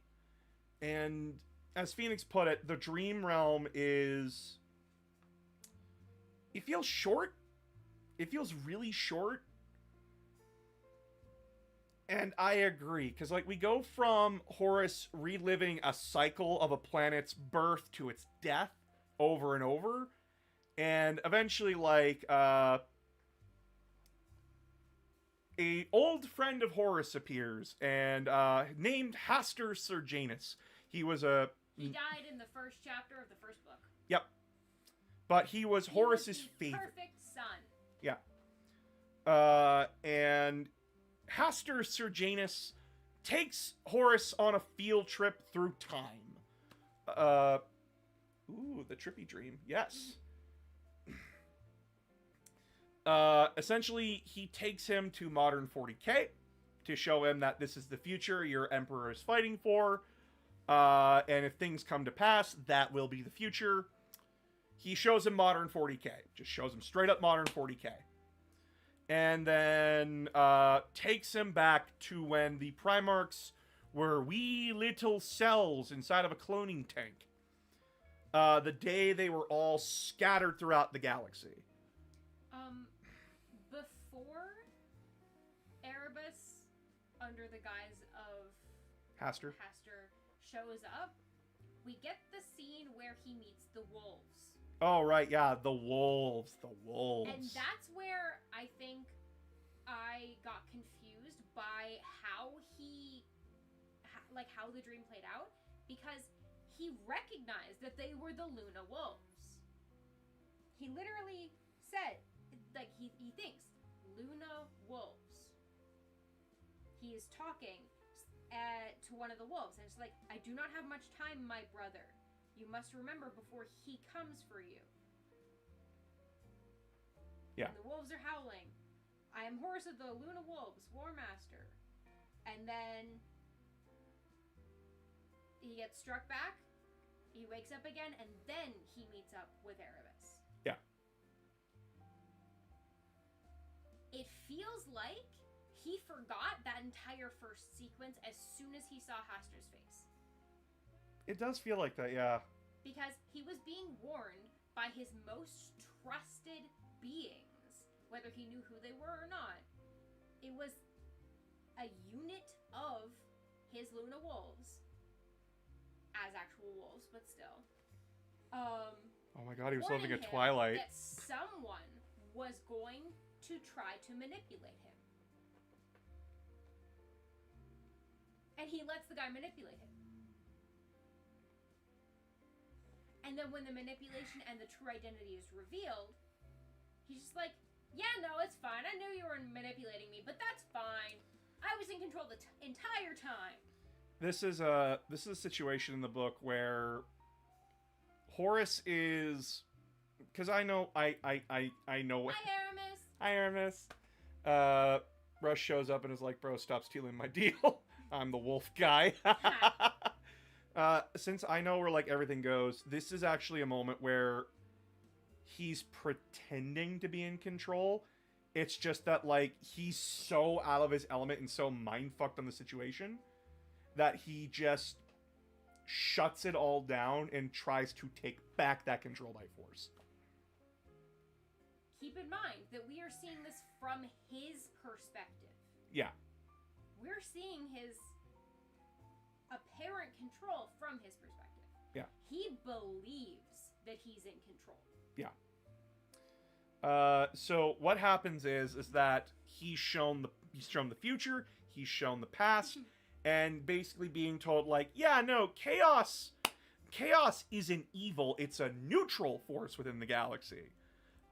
And as Phoenix put it, the dream realm is... It feels short. It feels really short. And I agree, because, like, we go from Horus reliving a cycle of a planet's birth to its death over and over, and eventually, like, a old friend of Horus appears, and named Hastur Serjanus. He died in the first chapter of the first book. Yep. But he was Horus's favorite. Perfect son. Yeah. And Hastur Serjanus takes Horus on a field trip through time. Ooh, the trippy dream. Yes. Essentially, he takes him to modern 40K to show him that this is the future your emperor is fighting for. And if things come to pass, that will be the future. He shows him modern 40K. Just shows him straight up modern 40K. And then takes him back to when the Primarchs were wee little cells inside of a cloning tank. The day they were all scattered throughout the galaxy. Before Erebus, under the guise of Hastur shows up, we get the scene where he meets the wolves. Oh, right, yeah, the wolves. And that's where I think I got confused by how how the dream played out, because he recognized that they were the Luna wolves. He literally said, like, he thinks, Luna wolves. He is talking to one of the wolves, and it's like, I do not have much time, my brother. You must remember before he comes for you. Yeah. And the wolves are howling. I am Horus of the Luna Wolves, War Master. And then he gets struck back. He wakes up again, and then he meets up with Erebus. Yeah. It feels like he forgot that entire first sequence as soon as he saw Haster's face. It does feel like that, yeah. Because he was being warned by his most trusted beings, whether he knew who they were or not. It was a unit of his Luna wolves, as actual wolves, but still. Oh my god, he was warning living a him Twilight. that someone was going to try to manipulate him. And he lets the guy manipulate him. And then when the manipulation and the true identity is revealed, he's just like, yeah, no, it's fine. I knew you were manipulating me, but that's fine. I was in control the entire time. This is a situation in the book where Horus is, because I know what. Hi, Aramis. Hi, Aramis. Rush shows up and is like, bro, stop stealing my deal. I'm the wolf guy. Since I know where, like, everything goes, this is actually a moment where he's pretending to be in control. It's just that, like, he's so out of his element and so mind-fucked on the situation that he just shuts it all down and tries to take back that control by force. Keep in mind that we are seeing this from his perspective. Yeah. We're seeing his apparent control from his perspective. Yeah. He believes that he's in control. Yeah. So what happens is that he's shown the future, he's shown the past, and basically being told, like, yeah, no, chaos isn't evil, it's a neutral force within the galaxy.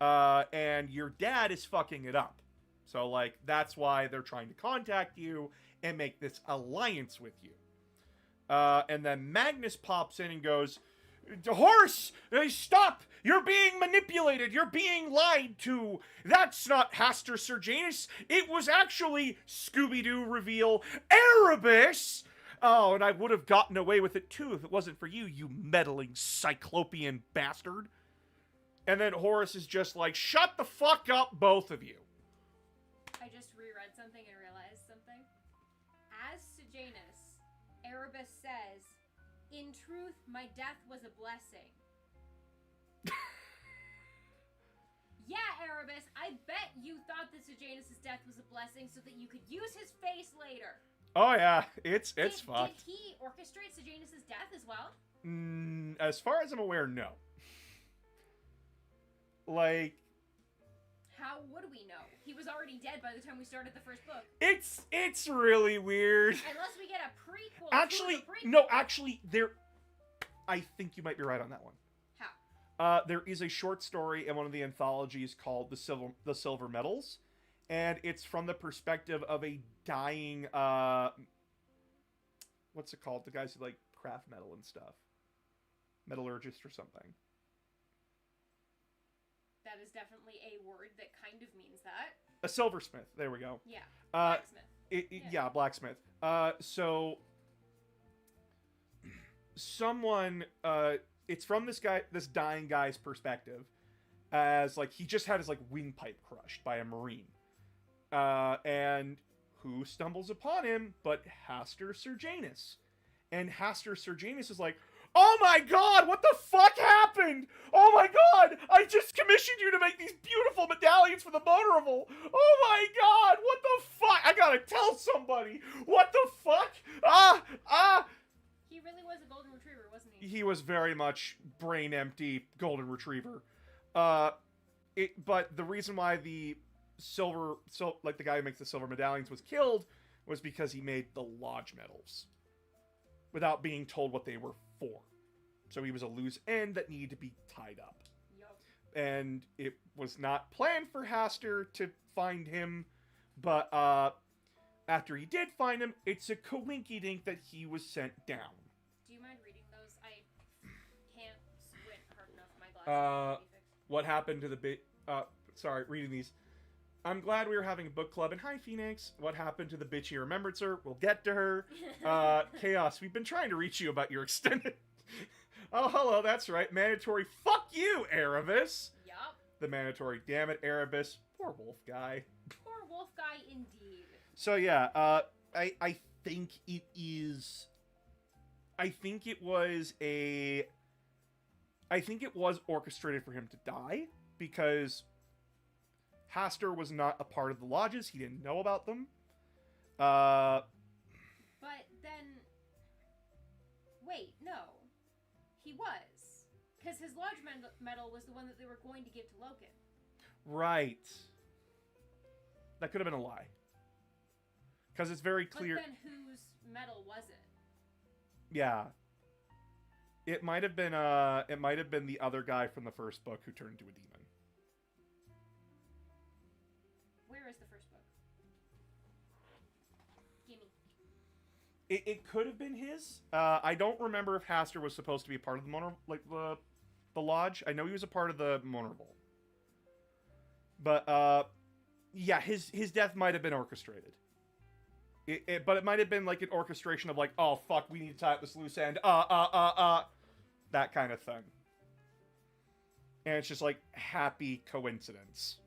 And your dad is fucking it up. So, like, that's why they're trying to contact you and make this alliance with you. And then Magnus pops in and goes, Horus, stop! You're being manipulated! You're being lied to! That's not Haster Serjanus! It was actually, Scooby-Doo reveal, Erebus! Oh, and I would have gotten away with it too if it wasn't for you, you meddling cyclopean bastard. And then Horus is just like, shut the fuck up, both of you. I just reread something and realized something. As Sejanus, Erebus says, in truth, my death was a blessing. Yeah, Erebus, I bet you thought that Sejanus' death was a blessing so that you could use his face later. Oh yeah, it's fucked. Did he orchestrate Sejanus' death as well? As far as I'm aware, no. Like, how would we know? He was already dead by the time we started the first book. It's really weird. Unless we get a prequel. Actually, to a prequel. no, actually, I think you might be right on that one. How? There is a short story in one of the anthologies called The Silver Medals, and it's from the perspective of a dying, what's it called? The guys who, like, craft metal and stuff. Metallurgist or something. That is definitely a word that kind of means that. A silversmith. There we go. Yeah. Blacksmith. Yeah, blacksmith. So someone, it's from this dying guy's perspective, as, like, he just had his, like, windpipe crushed by a marine. And who stumbles upon him but Haster Serjanus. And Haster Serjanus is like, oh my god, what the fuck happened? Oh my god, I just commissioned you to make these beautiful medallions for the Vulnerable. Oh my god, what the fuck? I gotta tell somebody. What the fuck? He really was a golden retriever, wasn't he? He was very much brain empty golden retriever. But the reason why the the guy who makes the silver medallions was killed was because he made the lodge medals without being told what they were for. So he was a loose end that needed to be tied up. Yup. And it was not planned for Haster to find him, but after he did find him, it's a coinky-dink that he was sent down. Do you mind reading those? I can't squint hard enough. My glasses. What happened to the reading these. I'm glad we were having a book club, and hi, Phoenix. What happened to the bitchy remembrancer? We'll get to her. Chaos, we've been trying to reach you about your extended... Oh, hello, that's right. Mandatory. Fuck you, Erebus. Yup. The mandatory. Damn it, Erebus. Poor wolf guy. Poor wolf guy indeed. So yeah, I think it is. I think it was orchestrated for him to die because Hastur was not a part of the lodges. He didn't know about them. But then, wait, no, he was, because his lodge medal was the one that they were going to give to Loken. Right. That could have been a lie. Because it's very clear. But then whose medal was it? Yeah. It might have been the other guy from the first book who turned into a demon. Where is the first book? Gimme. It could have been his. I don't remember if Hastur was supposed to be part of the the lodge. I know he was a part of the Monorable. But yeah, his death might have been orchestrated. But it might have been like an orchestration of like, oh fuck, we need to tie up this loose end. That kind of thing. And it's just like happy coincidence.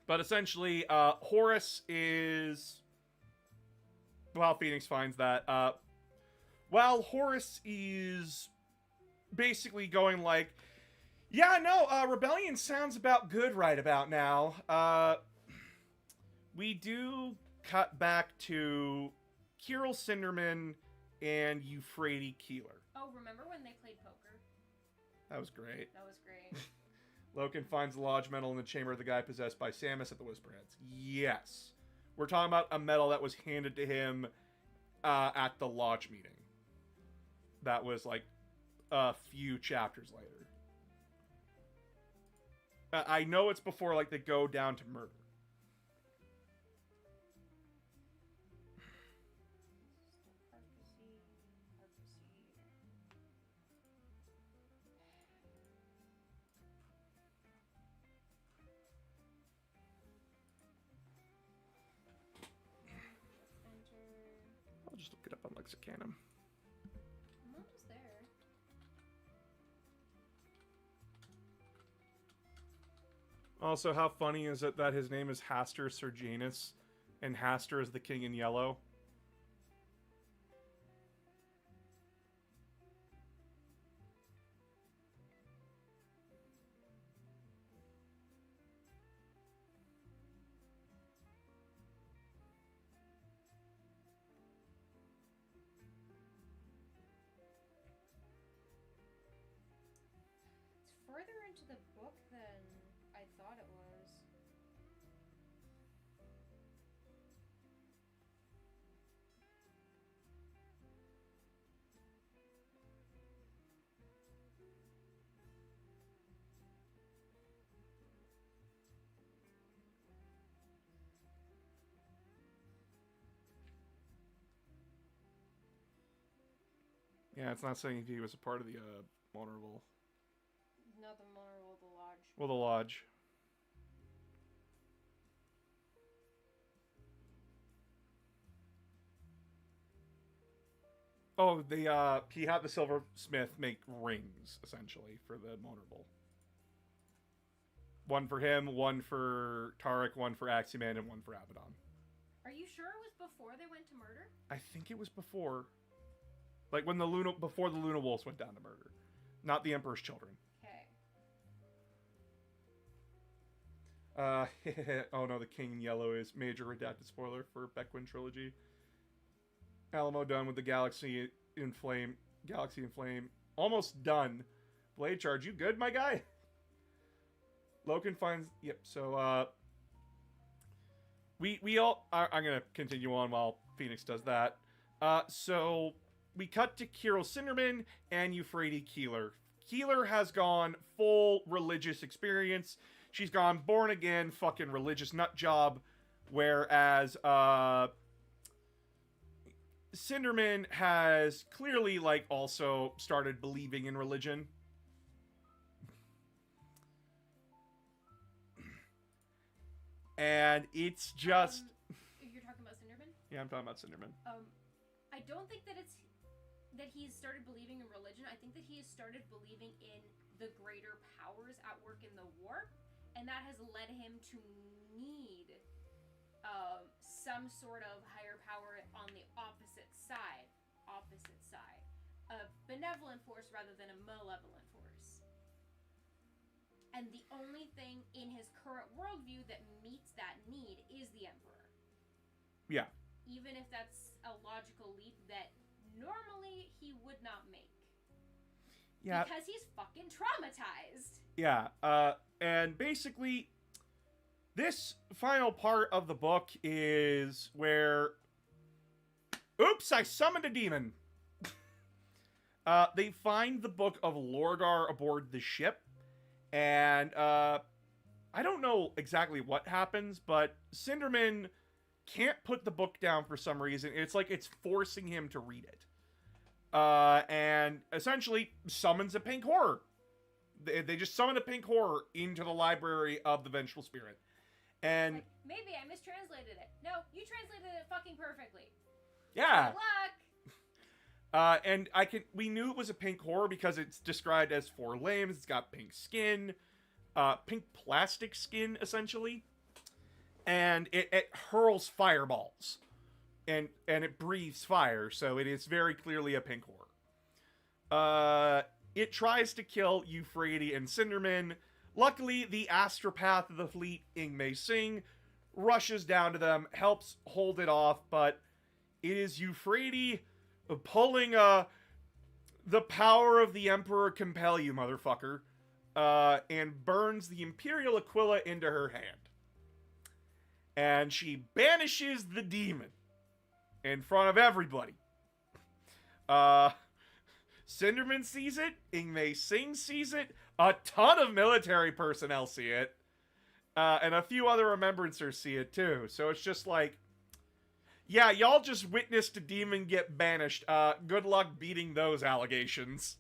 But essentially, Horus is. Well, Phoenix finds that. While Horus is basically going like, yeah, no, rebellion sounds about good right about now. We do cut back to Kirill Cinderman and Euphrates Keeler. Oh, remember when they played poker? That was great. That was great. Loken finds the lodge medal in the chamber of the guy possessed by Samus at the Whisperheads. Yes. We're talking about a medal that was handed to him at the lodge meeting. That was like a few chapters later. I know it's before like they go down to murder. I'll just look it up on Lexicanum. I'm almost there. Also, how funny is it that his name is Hastur Serjanus, and Hastur is the king in yellow? It's further into the book than I thought it was. Yeah, it's not saying he was a part of the Honorable. Not the Monorable, the Lodge. Well, the Lodge. Oh, he had the silversmith make rings, essentially, for the Honorable. One for him, one for Tarek, one for Aximan, and one for Abaddon. Are you sure it was before they went to murder? I think it was before. Like when before the Luna Wolves went down to murder. Not the Emperor's Children. Okay. Oh no, the King in Yellow is major redacted spoiler for Beckwin Trilogy. Alamo done with the Galaxy in Flame. Galaxy in Flame. Almost done. Blade Charge, you good, my guy? Loken finds... Yep, so, We all... I'm gonna continue on while Phoenix does that. So, we cut to Kirill Cinderman and Euphrates Keeler. Keeler has gone full religious experience. She's gone born again, fucking religious nut job. Whereas, Cinderman has clearly, like, also started believing in religion. And it's just... You're talking about Cinderman? Yeah, I'm talking about Cinderman. I don't think that it's that he's started believing in religion. I think that he has started believing in the greater powers at work in the warp, and that has led him to need some sort of higher power on the opposite side of benevolent force rather than a malevolent force. And the only thing in his current worldview that meets that need is the Emperor. Yeah. Even if that's a logical leap that normally he would not make. Yeah. Because he's fucking traumatized. Yeah. And basically, this final part of the book is where... Oops, I summoned a demon. They find the Book of Lorgar aboard the ship. And, I don't know exactly what happens, but Cinderman can't put the book down for some reason. It's like it's forcing him to read it. And essentially summons a pink horror. They just summon a pink horror into the library of the Vengeful Spirit. And like, maybe I mistranslated it. No, you translated it fucking perfectly. yeah. Good luck. And we knew it was a pink horror because it's described as 4 limbs. It's got pink skin, pink plastic skin, essentially. And it hurls fireballs. And it breathes fire, so it is very clearly a pink horror. It tries to kill Euphrates and Cinderman. Luckily, the astropath of the fleet, Ingmei Singh, rushes down to them, helps hold it off, but it is Euphrates pulling the power of the Emperor compel you, motherfucker, and burns the Imperial Aquila into her hand. And she banishes the demon in front of everybody. Cinderman sees it, Ingmei Singh sees it, a ton of military personnel see it, and a few other remembrancers see it too. So it's just like, yeah, y'all just witnessed a demon get banished. Good luck beating those allegations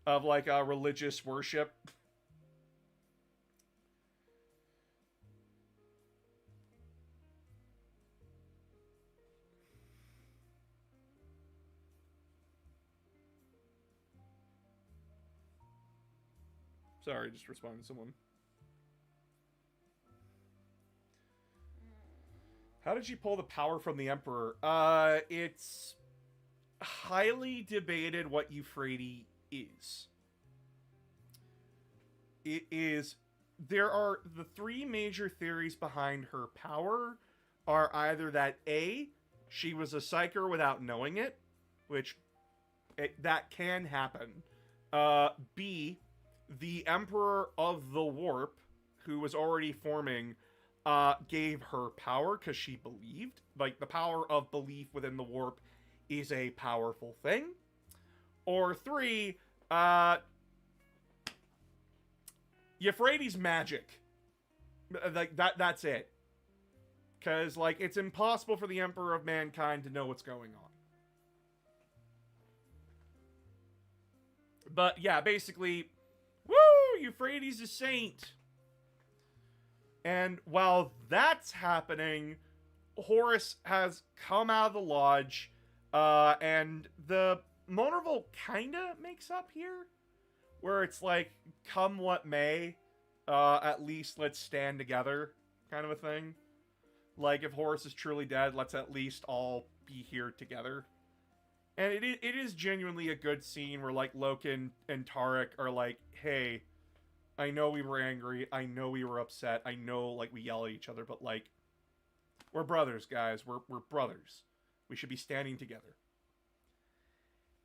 of, like, religious worship. Sorry, just responding to someone. How did she pull the power from the Emperor? It's highly debated what Euphrates is. It is... There are... The 3 major theories behind her power are either that A, she was a psyker without knowing it, which... that can happen. B, the Emperor of the Warp, who was already forming, gave her power because she believed. Like, the power of belief within the Warp is a powerful thing. Or 3, Euphrates' magic. Like, that's it. Because, like, it's impossible for the Emperor of Mankind to know what's going on. But, yeah, basically... Woo! Euphrates is a saint! And while that's happening, Horus has come out of the lodge, and the Monorville kinda makes up here, where it's like, come what may, at least let's stand together, kind of a thing. Like, if Horus is truly dead, let's at least all be here together. And it is genuinely a good scene where, like, Loken and Tarek are like, hey, I know we were angry, I know we were upset, I know, like, we yell at each other, but, like, we're brothers, guys, we're brothers. We should be standing together.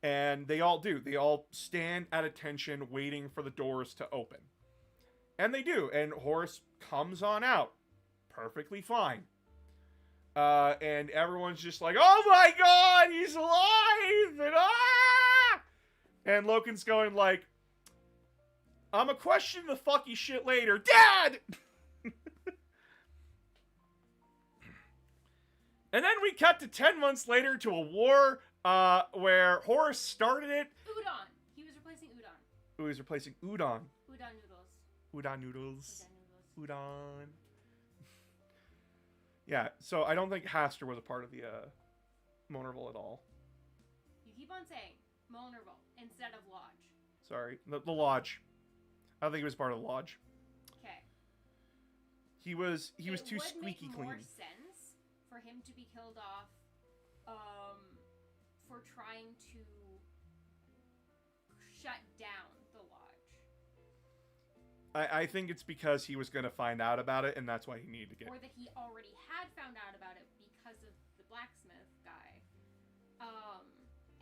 And they all do. They all stand at attention, waiting for the doors to open. And they do, and Horus comes on out. Perfectly fine. And everyone's just like, oh my god, he's alive! And And Loken's going like, I'ma question the fucky shit later. Dad! And then we cut to 10 months later to a war, where Horus started it. Udon. He was replacing Udon. Who is replacing Udon? Udon noodles. Udon noodles. Udon noodles. Udon. Yeah, so I don't think Hastur was a part of the Monorville at all. You keep on saying. vulnerable instead of lodge. Sorry, the lodge. I don't think he was part of the lodge. Okay. He was too squeaky It would make clean. more sense for him to be killed off, for trying to shut down the lodge. I think it's because he was going to find out about it, and that's why he needed to get... Or that he already had found out about it because of the blacksmith guy.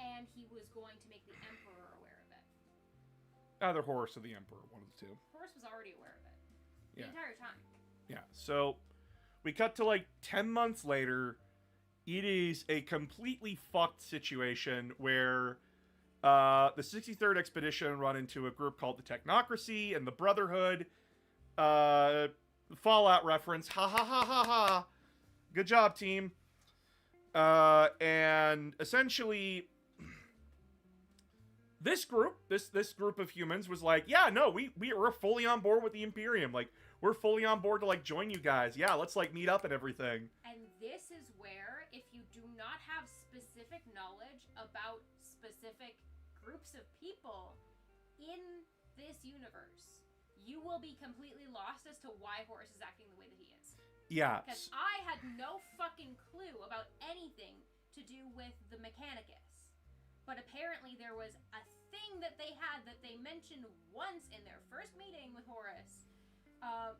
And he was going to make the Emperor aware of it. Either Horus or the Emperor, one of the two. Horus was already aware of it. The Yeah. entire time. Yeah, so we cut to like 10 months later. It is a completely fucked situation where the 63rd Expedition run into a group called the Technocracy and the Brotherhood. Fallout reference. Ha ha ha ha ha. Good job, team. And essentially, this group of humans was like, yeah, no, we're fully on board with the Imperium. Like, we're fully on board to like join you guys. Yeah, let's like meet up and everything. And this is where, if you do not have specific knowledge about specific groups of people in this universe, you will be completely lost as to why Horus is acting the way that he is. Yeah. Because I had no fucking clue about anything to do with the Mechanicus. But apparently there was a thing that they had that they mentioned once in their first meeting with Horus,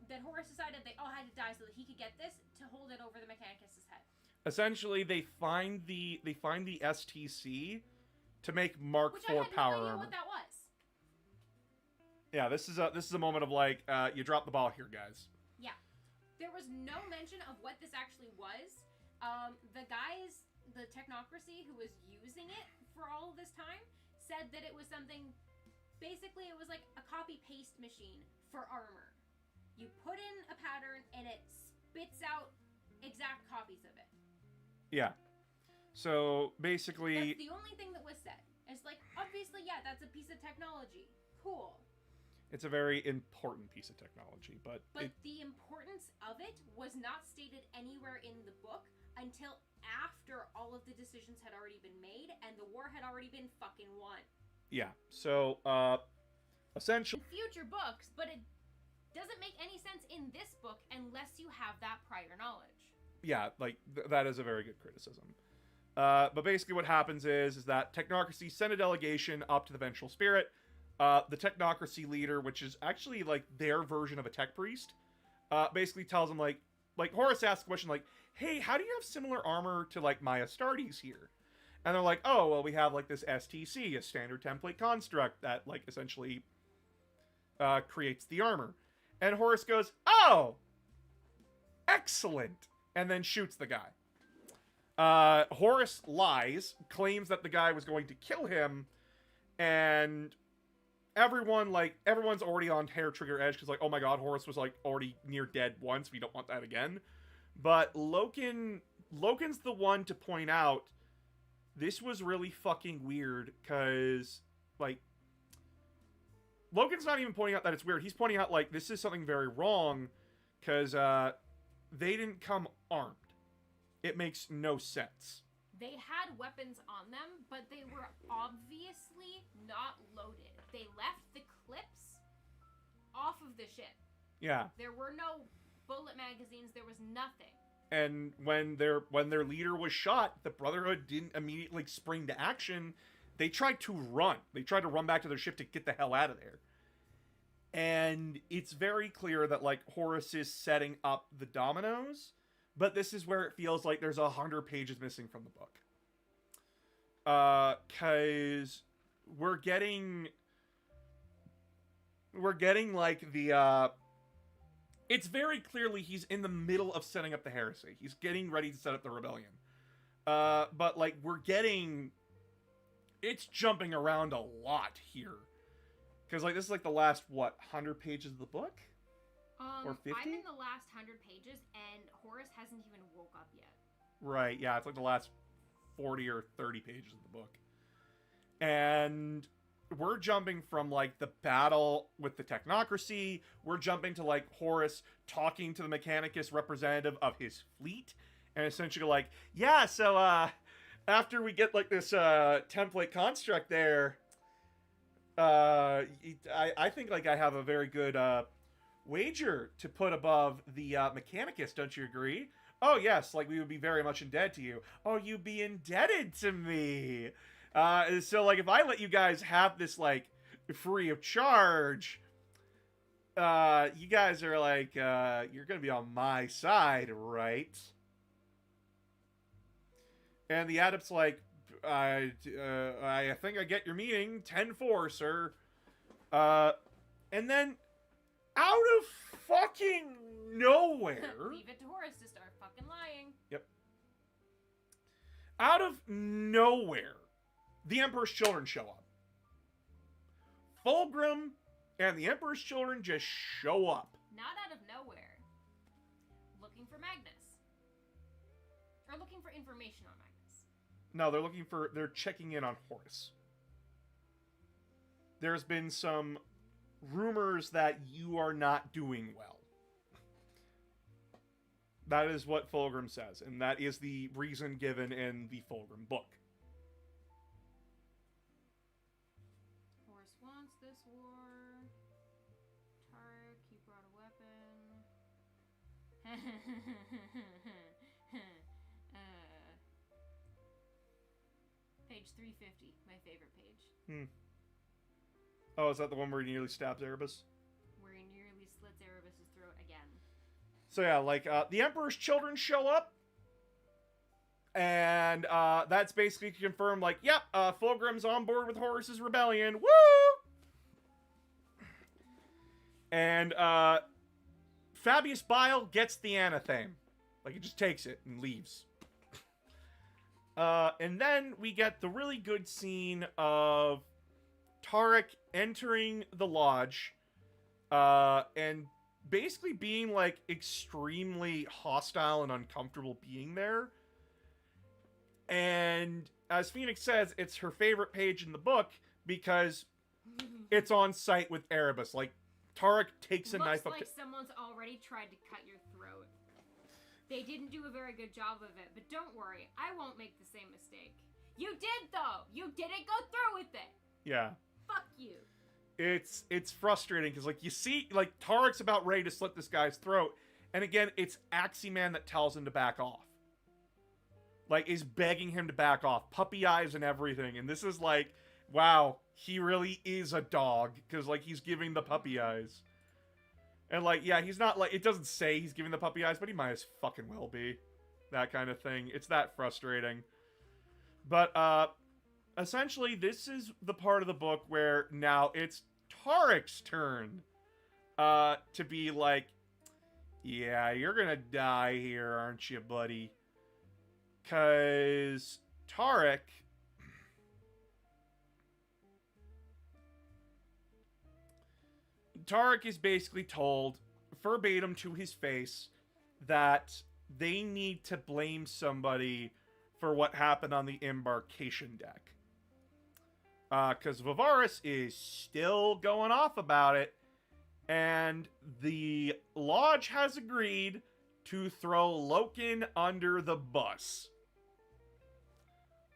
that Horus decided they all had to die so that he could get this to hold it over the Mechanicus' head. Essentially, they find the STC to make Mark Which IV I had power no idea armor. what that was. Yeah, this is a moment of like, you dropped the ball here, guys. Yeah. There was no mention of what this actually was. The guys, the Technocracy who was using it for all of this time, said that it was something, basically it was like a copy-paste machine for armor. You put in a pattern and it spits out exact copies of it. Yeah. So basically, That's the only thing that was said. It's like, obviously, yeah, that's a piece of technology. Cool. it's a very important piece of technology, but the importance of it was not stated anywhere in the book until after all of the decisions had already been made and the war had already been fucking won. Yeah. So, essentially, In future books, but it doesn't make any sense in this book unless you have that prior knowledge. yeah, like that is a very good criticism. But basically, what happens is that Technocracy send a delegation up to the Vengeful Spirit. The Technocracy leader, which is actually like their version of a tech priest, basically tells them like Horus asks a question like, "Hey, how do you have similar armor to like my Astartes here?" And they're like, "Oh, well, we have like this STC, a standard template construct that like essentially creates the armor." And Horus goes, "Oh, excellent," and then shoots the guy. Horus lies, claims that the guy was going to kill him, and everyone's already on hair trigger edge because like, oh my god, Horus was like already near dead once. We don't want that again. But Logan's the one to point out this was really fucking weird because like Logan's not even pointing out that it's weird. He's pointing out like this is something very wrong because they didn't come armed. It makes no sense. They had weapons on them, but they were obviously not loaded. They left the clips off of the ship. Yeah. There were no bullet magazines. There was nothing. And when their leader was shot, the Brotherhood didn't immediately spring to action. They tried to run. They tried to run back to their ship to get the hell out of there. And it's very clear that like Horus is setting up the dominoes, but this is where it feels like there's 100 pages missing from the book. 'Cause we're getting like the it's very clearly he's in the middle of setting up the heresy. He's getting ready to set up the rebellion. But like it's jumping around a lot here. Cuz like this is like the last 100 pages of the book? Or 50? I'm in the last 100 pages and Horus hasn't even woke up yet. Right, yeah, it's like the last 40 or 30 pages of the book. And we're jumping from like the battle with the Technocracy, we're jumping to like Horus talking to the Mechanicus representative of his fleet, and essentially like, yeah, so after we get like this template construct there, I think like I have a very good wager to put above the Mechanicus. Don't you agree? Oh yes, like we would be very much indebted to you. Oh, you'd be indebted to me. So like if I let you guys have this like free of charge, you guys are like you're gonna be on my side, right? And the adept's like, I think I get your meaning. 10-4, sir. And then out of fucking nowhere. Leave it to Horus to start fucking lying. Yep. Out of nowhere, the Emperor's children show up. Fulgrim and the Emperor's children just show up. Not out of nowhere. Looking for Magnus. Or looking for information on Magnus. No, they're checking in on Horus. There's been some rumors that you are not doing well. That is what Fulgrim says, and that is the reason given in the Fulgrim book. Horus wants this war. Tarek, he brought a weapon. Page 350, my favorite page. Oh, is that the one where he nearly stabs Erebus? Where he nearly slits Erebus' throat again. So yeah, like, the Emperor's children show up, and, that's basically to confirm, like, yep, Fulgrim's on board with Horus's rebellion, woo! And, Fabius Bile gets the anatheme. Like, he just takes it and leaves. And then we get the really good scene of Tarek entering the lodge, and basically being, like, extremely hostile and uncomfortable being there. And as Phoenix says, it's her favorite page in the book because it's on site with Erebus. Like, Tarek takes a knife up Looks like someone's already tried to cut your throat. They didn't do a very good job of it, but don't worry, I won't make the same mistake. You did, though! You didn't go through with it! Yeah. Fuck you. It's frustrating because, like, you see, like, Tarek's about ready to slit this guy's throat, and again, it's Aximan that tells him to back off. Like, is begging him to back off. Puppy eyes and everything, and this is like, wow, he really is a dog, because, like, he's giving the puppy eyes. And, like, yeah, he's not, like, it doesn't say he's giving the puppy eyes, but he might as fucking well be. That kind of thing. It's that frustrating. But, essentially, this is the part of the book where now it's Tarek's turn to be like, yeah, you're gonna die here, aren't you, buddy? Because Tarek is basically told, verbatim to his face, that they need to blame somebody for what happened on the embarkation deck. Because Vivaris is still going off about it, and the Lodge has agreed to throw Loken under the bus.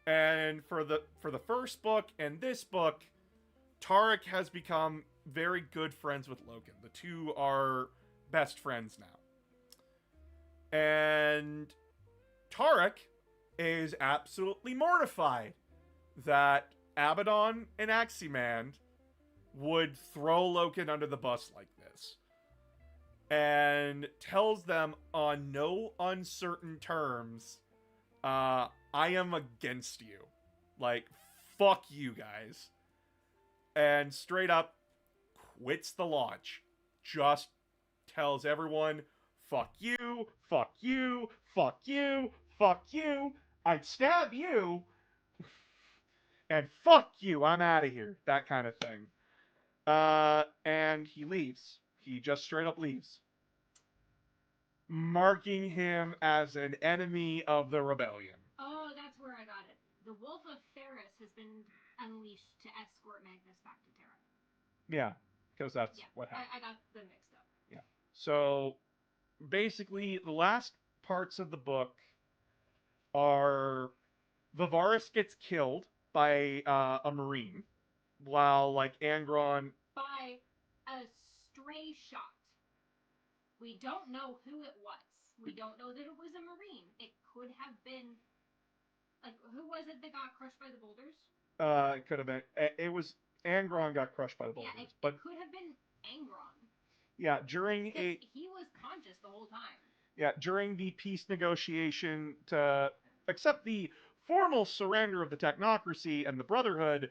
And for the first book and this book, Tarek has become very good friends with Loken. The two are best friends now. And Tarek is absolutely mortified that Abaddon and Aximan would throw Loken under the bus like this. And tells them on no uncertain terms, I am against you. Like, fuck you guys. And straight up quits the Lodge. Just tells everyone, fuck you, fuck you, fuck you, fuck you, I'd stab you, and fuck you, I'm out of here. That kind of thing. And he leaves. He just straight up leaves. Marking him as an enemy of the rebellion. Oh, that's where I got it. The Wolf of Ferris has been unleashed to escort Magnus back to Terra. Yeah, because that's what happened. I got them mixed up. Yeah. So, basically, the last parts of the book are Vivarys gets killed by a Marine, while like Angron. By a stray shot. We don't know who it was. We don't know that it was a Marine. It could have been. Like, who was it that got crushed by the boulders? It could have been. It was Angron got crushed by the boulders, Yeah, it but could have been Angron. yeah, during a he was conscious the whole time. yeah during the peace negotiation to accept the formal surrender of the technocracy and the Brotherhood,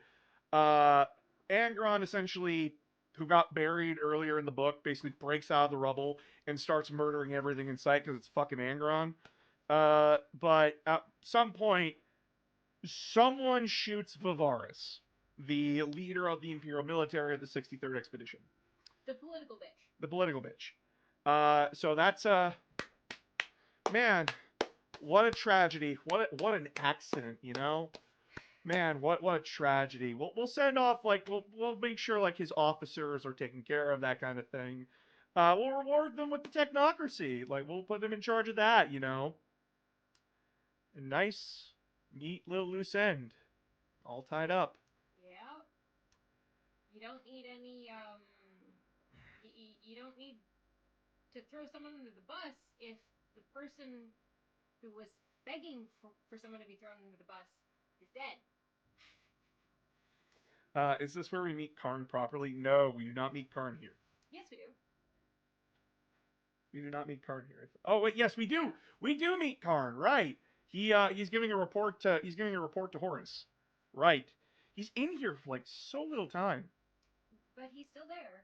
uh, Angron essentially, who got buried earlier in the book, basically breaks out of the rubble and starts murdering everything in sight because it's fucking Angron. But at some point, someone shoots Vivarys, the leader of the Imperial military of the 63rd Expedition. The political bitch. The political bitch. So that's man, what a tragedy. What an accident, you know? Man, what a tragedy. We'll send off like we'll make sure like his officers are taken care of, that kind of thing. We'll reward them with the technocracy. Like we'll put them in charge of that, you know. A nice, neat little loose end, all tied up. Yeah. You don't need any you don't need to throw someone under the bus if the person who was begging for someone to be thrown under the bus is dead. Is this where we meet Karn properly? No, we do not meet Karn here. Yes, we do. We do not meet Karn here. Oh wait, yes, we do. We do meet Karn. Right. He's giving a report to Horus. Right. He's in here for like so little time. But he's still there.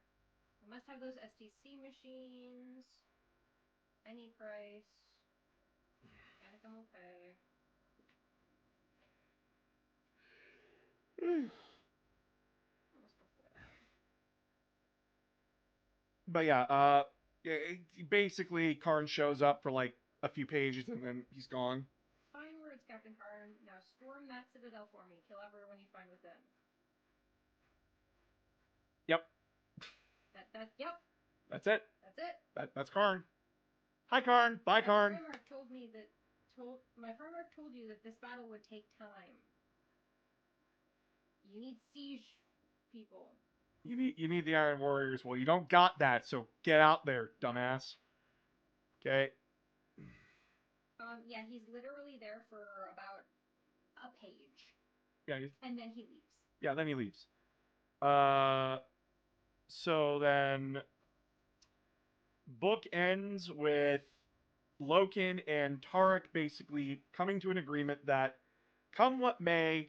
We must have those STC machines. Any price. Gotta come okay. But yeah, basically Karn shows up for like a few pages and then he's gone. Fine words, Captain Karn. Now storm that citadel for me. Kill everyone you find within. Yep. Yep. That's it. That's it. That's Karn. Hi Karn. Bye Karn. My framework told you that this battle would take time. You need siege people. You need the Iron Warriors. Well, you don't got that, so get out there, dumbass. Okay. Yeah, he's literally there for about a page. Yeah. And then he leaves. Yeah, then he leaves. So then, book ends with Loken and Tarek basically coming to an agreement that, come what may,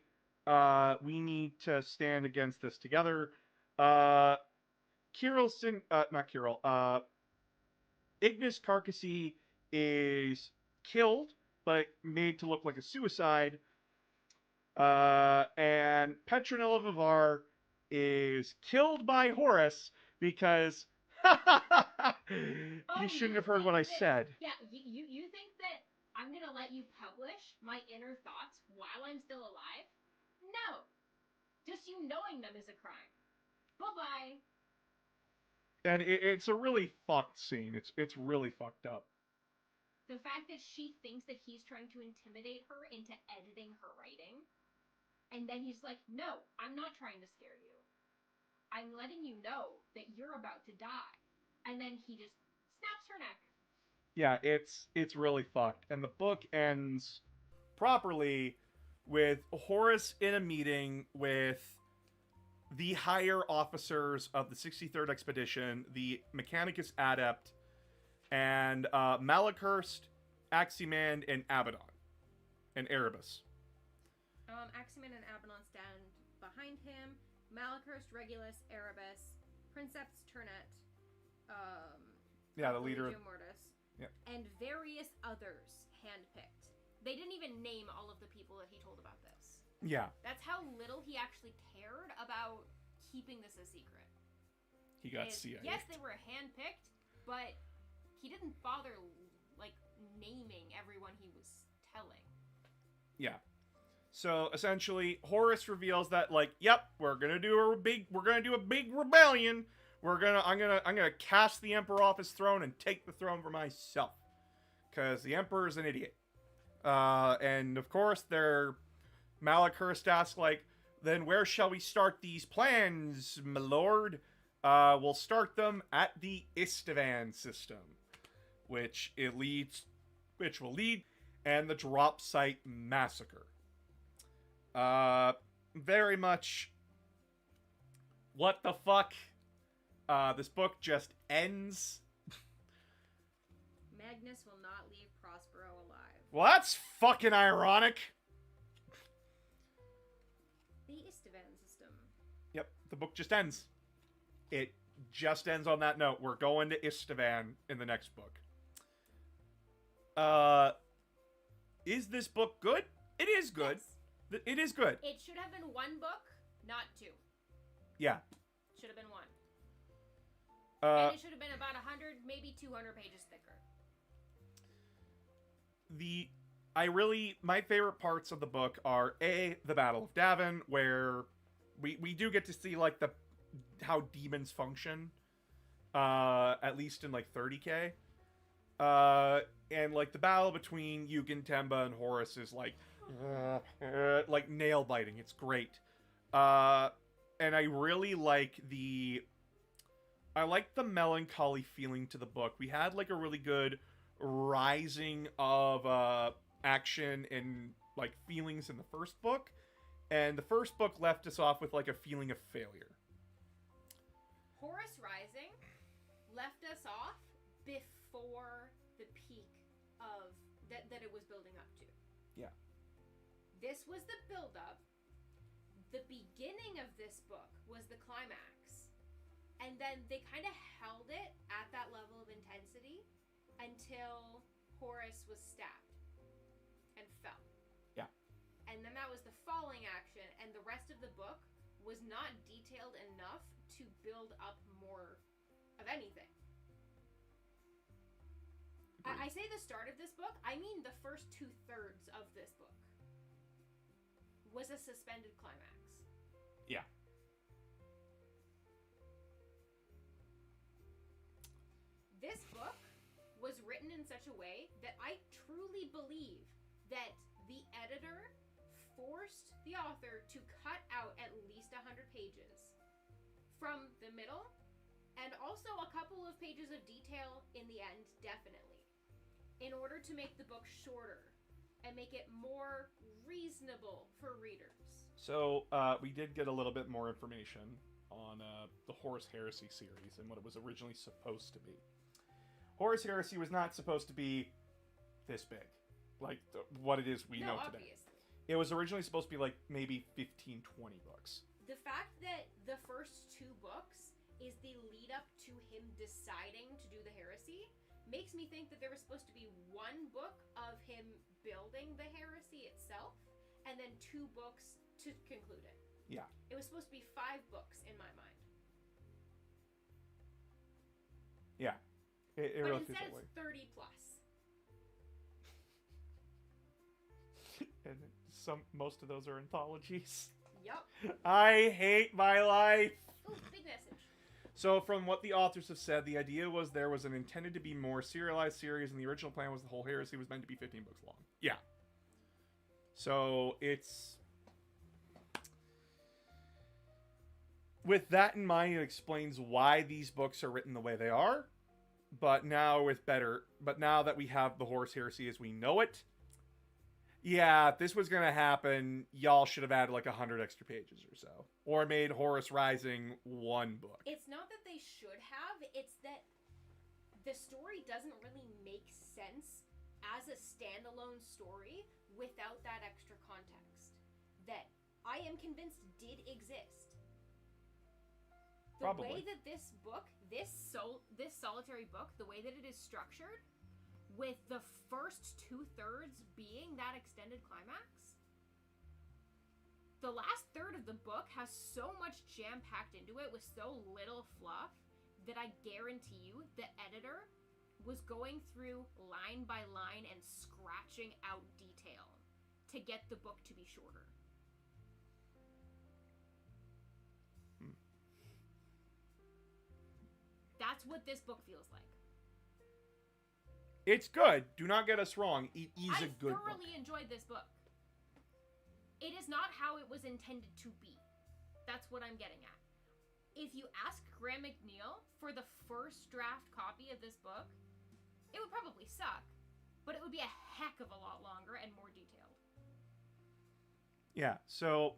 we need to stand against this together. Not Kirill, Ignis Carcassy is killed, but made to look like a suicide. And Petronilla Vivar is killed by Horus because you shouldn't have heard what I said. Yeah, you think that I'm gonna let you publish my inner thoughts while I'm still alive? No. Just you knowing them is a crime. Bye-bye. And it's a really fucked scene. It's really fucked up. The fact that she thinks that he's trying to intimidate her into editing her writing, and then he's like, no, I'm not trying to scare you. I'm letting you know that you're about to die. And then he just snaps her neck. Yeah, it's really fucked. And the book ends properly with Horus in a meeting with the higher officers of the 63rd Expedition, the Mechanicus Adept, and Malachurst, Aximand, and Abaddon. And Erebus. Aximand and Abaddon stand behind him. Malachurst, Regulus, Erebus, Princeps Turnet, the leader of Mortis, yeah, and various others handpicked. They didn't even name all of the people that he told about this. Yeah. That's how little he actually cared about keeping this a secret. He got CIA. Yes, they were handpicked, but he didn't bother like naming everyone he was telling. Yeah. So essentially, Horus reveals that, like, yep, we're gonna do a big rebellion. I'm gonna cast the Emperor off his throne and take the throne for myself, because the Emperor's an idiot. And of course, they're Malachurst asks, like, then where shall we start these plans, my lord? We'll start them at the Istvan system, which will lead, and the drop site massacre. Very much, what the fuck? This book just ends. Magnus will not leave Prospero alive. Well, that's fucking ironic. The Istvan system. Yep, the book just ends. It just ends on that note. We're going to Istvan in the next book. Is this book good? It is good. Yes. It is good. It should have been one book, not two. Yeah. Should have been one. And it should have been about 100, maybe 200 pages thicker. My favorite parts of the book are the Battle of Davin, where we do get to see like how demons function, at least in like 30K, and like the battle between Yugen Temba and Horus is like nail biting. It's great, and I really like the melancholy feeling to the book. We had like a really good rising of action and like feelings in the first book, and the first book left us off with like a feeling of failure. Horus Rising left us off before the peak of that it was building up to. Yeah. This was the build up. The beginning of this book was the climax. And then they kind of held it at that level of intensity until Horus was stabbed and fell. Yeah. And then that was the falling action, and the rest of the book was not detailed enough to build up more of anything. I say the start of this book, I mean the first 2/3 of this book was a suspended climax. Yeah. This book was written in such a way that I truly believe that the editor forced the author to cut out at least 100 pages from the middle, and also a couple of pages of detail in the end, definitely, in order to make the book shorter and make it more reasonable for readers. So, we did get a little bit more information on the Horus Heresy series and what it was originally supposed to be. Horus Heresy was not supposed to be this big, like what it is we know today. Obviously. It was originally supposed to be like maybe 15, 20 books. The fact that the first 2 books is the lead up to him deciding to do the Heresy makes me think that there was supposed to be 1 book of him building the Heresy itself, and then 2 books to conclude it. Yeah. It was supposed to be 5 books in my mind. Yeah. It but really instead feels that way. it's 30 plus. And most of those are anthologies. Yup. I hate my life. Ooh, big message. So from what the authors have said, the idea was there was an intended to be more serialized series, and the original plan was the whole Heresy was meant to be 15 books long. Yeah. So it's... With that in mind, it explains why these books are written the way they are. But now that we have the Horus Heresy as we know it, yeah, if this was going to happen, y'all should have added like 100 extra pages or so. Or made Horus Rising 1 book. It's not that they should have, it's that the story doesn't really make sense as a standalone story without that extra context that I am convinced did exist. The Probably. way that this book, this solitary book, the way that it is structured, with the first 2/3 being that extended climax, the last third of the book has so much jam-packed into it with so little fluff that I guarantee you the editor was going through line by line and scratching out detail to get the book to be shorter. That's what this book feels like. It's good. Do not get us wrong. It is a good book. I thoroughly enjoyed this book. It is not how it was intended to be. That's what I'm getting at. If you ask Graham McNeil for the first draft copy of this book, it would probably suck, but it would be a heck of a lot longer and more detailed. Yeah, so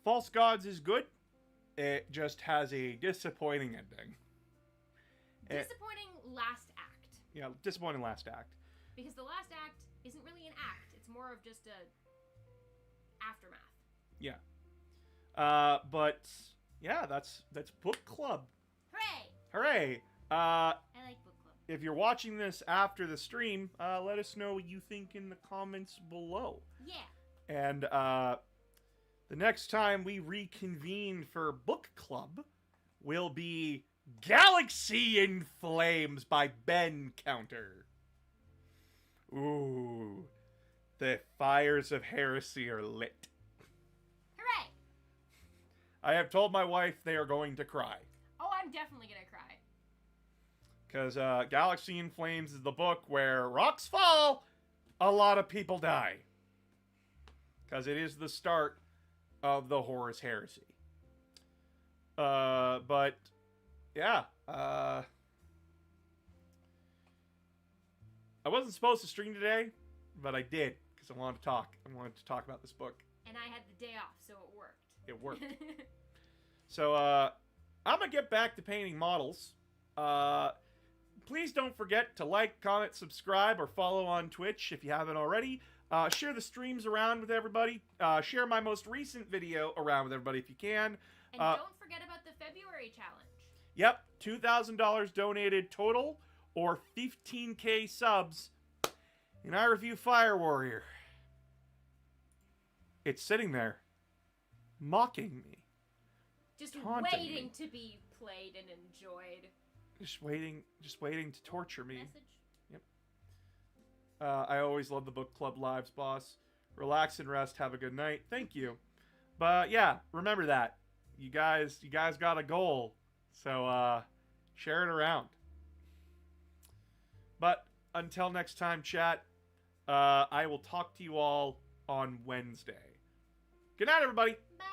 False Gods is good. It just has a disappointing ending. Disappointing last act. Yeah, disappointing last act. Because the last act isn't really an act. It's more of just a aftermath. Yeah. But yeah, that's book club. Hooray! Hooray! I like book club. If you're watching this after the stream, let us know what you think in the comments below. Yeah. And the next time we reconvene for book club will be Galaxy in Flames by Ben Counter. Ooh, the fires of heresy are lit. Hooray! I have told my wife they are going to cry. Oh, I'm definitely gonna cry. Because Galaxy in Flames is the book where rocks fall, a lot of people die. Because it is the start of the Horus Heresy. But, yeah. I wasn't supposed to stream today, but I did. Because I wanted to talk. I wanted to talk about this book. And I had the day off, so it worked. It worked. So, I'm going to get back to painting models. Please don't forget to like, comment, subscribe, or follow on Twitch if you haven't already. Share the streams around with everybody. Share my most recent video around with everybody if you can. And don't forget about the February challenge. Yep, $2,000 donated total, or 15k subs, and I review Fire Warrior. It's sitting there, mocking me. Just taunting waiting me. to be played and enjoyed. Just waiting to torture me. Message? I always love the book club lives, boss. Relax and rest. Have a good night. Thank you. But yeah, remember that. You guys got a goal. So share it around. But until next time, chat, I will talk to you all on Wednesday. Good night, everybody.